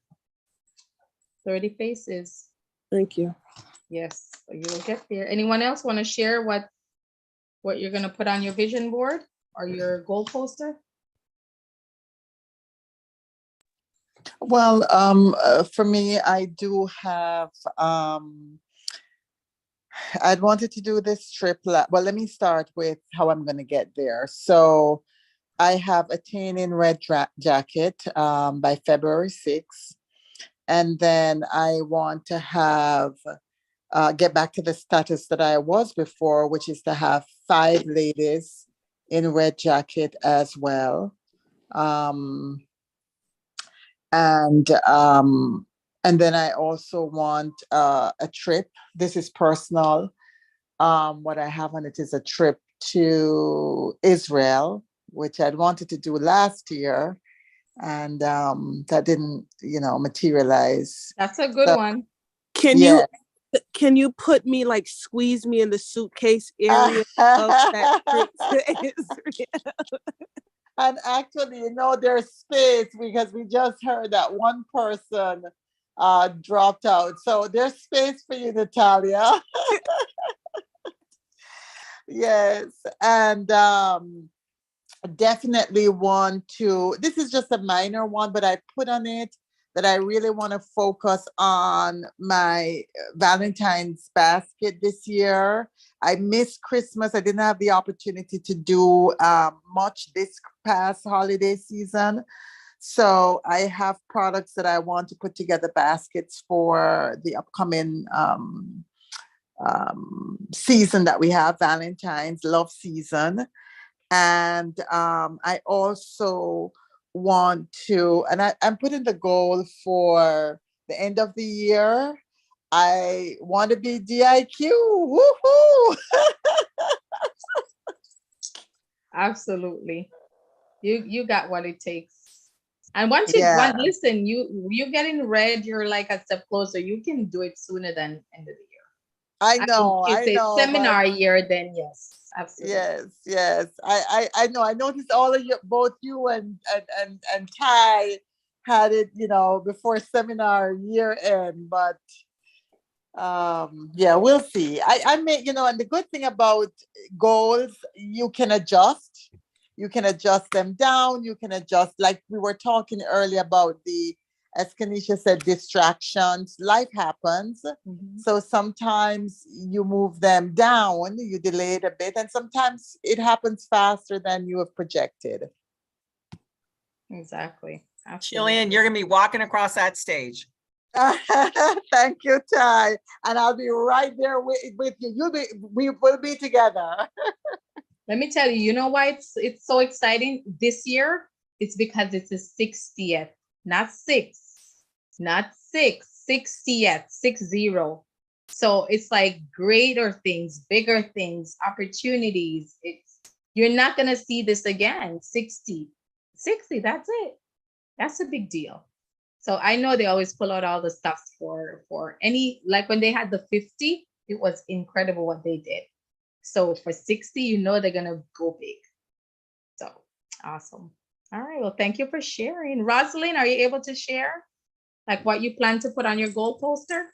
30 faces. Thank you. Yes, you will get there. Anyone else want to share what you're going to put on your vision board or your goal poster? Well, for me, I do have, I'd wanted to do this trip. Well, let me start with how I'm going to get there. So I have attaining Red Jacket by February 6th. And then I want to have, get back to the status that I was before, which is to have 5 ladies in Red Jacket as well. And then I also want a trip. This is personal. What I have on it is a trip to Israel, which I'd wanted to do last year, and that didn't, materialize. That's a good So, one. Can you put me, like, squeeze me in the suitcase area of that trip to Israel? And actually, there's space because we just heard that one person dropped out. So there's space for you, Natalia. Yes. And definitely want to, this is just a minor one, but I put on it that I really want to focus on my Valentine's basket this year. I missed Christmas. I didn't have the opportunity to do much this past holiday season. So I have products that I want to put together baskets for the upcoming season that we have, Valentine's love season. And I also want to, and I'm putting the goal for the end of the year. I want to be DIQ. Woohoo! Absolutely. You got what it takes. And once listen, you getting Red, you're like a step closer. You can do it sooner than end of the year. I know. Seminar year, then yes. Absolutely. Yes. I know. I noticed all of you, both you and Ty had it, before seminar year end, but we'll see. I may, and the good thing about goals, you can adjust. You can adjust them down. You can adjust, like we were talking earlier about as Kanisha said, distractions. Life happens. Mhm. So sometimes you move them down, you delay it a bit, and sometimes it happens faster than you have projected. Exactly. Absolutely. Jillian, you're going to be walking across that stage. Thank you, Ty. And I'll be right there with you. We will be together. Let me tell you, you know why it's so exciting this year? It's because it's the 60th, not 60th, 60. So it's like greater things, bigger things, opportunities. You're not gonna see this again. 60, that's it. That's a big deal. So I know they always pull out all the stuff for any, like when they had the 50, it was incredible what they did. So for 60, they're gonna go big. So awesome. All right. Well, thank you for sharing. Rosalind, are you able to share like what you plan to put on your goal poster?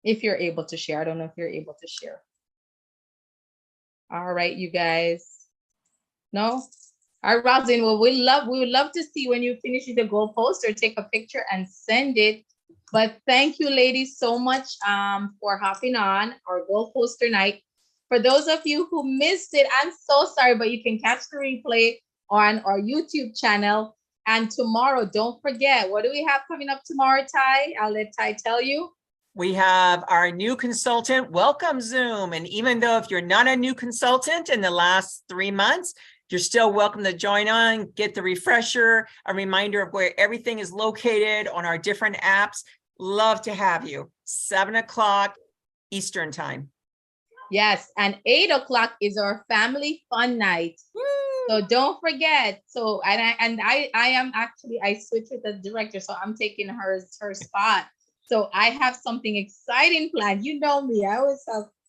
If you're able to share. I don't know if you're able to share. All right, you guys. No? All right, Rosalind. Well, we would love to see when you finish the goal poster, take a picture and send it. But thank you, ladies, so much for hopping on our goal poster night. For those of you who missed it, I'm so sorry, but you can catch the replay on our YouTube channel. And tomorrow, don't forget, what do we have coming up tomorrow, Ty? I'll let Ty tell you. We have our new consultant, welcome Zoom. And even though if you're not a new consultant in the last 3 months, you're still welcome to join on, get the refresher, a reminder of where everything is located on our different apps. Love to have you. 7 o'clock Eastern time. Yes, and 8 o'clock is our family fun night. So don't forget. So I am actually, I switched with the director, so I'm taking her spot. So I have something exciting planned. You know me, I always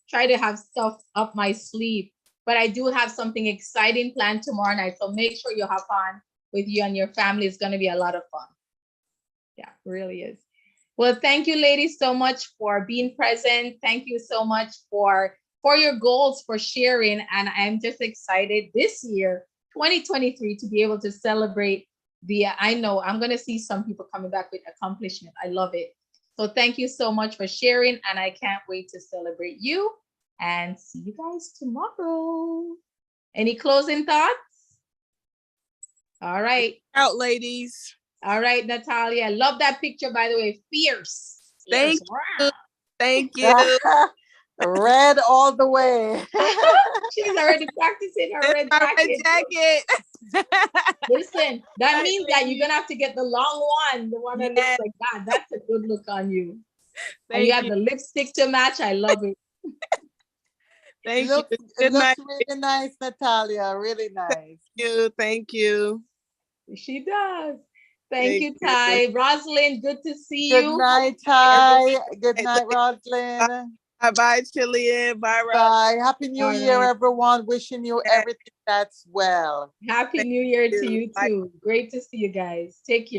try to have stuff up my sleeve, but I do have something exciting planned tomorrow night. So make sure you hop on with you and your family. It's going to be a lot of fun. Yeah, it really is. Well, thank you, ladies, so much for being present. Thank you so much for your goals, for sharing. And I'm just excited this year, 2023, to be able to celebrate I know I'm going to see some people coming back with accomplishment. I love it. So thank you so much for sharing. And I can't wait to celebrate you and see you guys tomorrow. Any closing thoughts? All right. Out, ladies. All right, Natalia. I love that picture, by the way. Fierce. Thank Fierce. you. Thank you. Red all the way. She's already practicing her red My red jacket. jacket. Listen, that Right, means that lady. you're gonna have to get the long one, the one that Yes. looks like that. That's a good look on you. And Thank you have you. the lipstick to match. I love it. Thank Looks, you. it Good looks night. really nice, Natalia. Really nice. Thank you. She does. Thank Thank you, you. Ty. Rosalind, good to see Good you. night, Ty. Good night, Roslyn. Bye, Chilean. Bye, Rob. Bye. Happy New All Year, right. everyone. Wishing you Yes. everything that's well. Happy New Year to you. you Bye. too. Great to see you guys. Take care.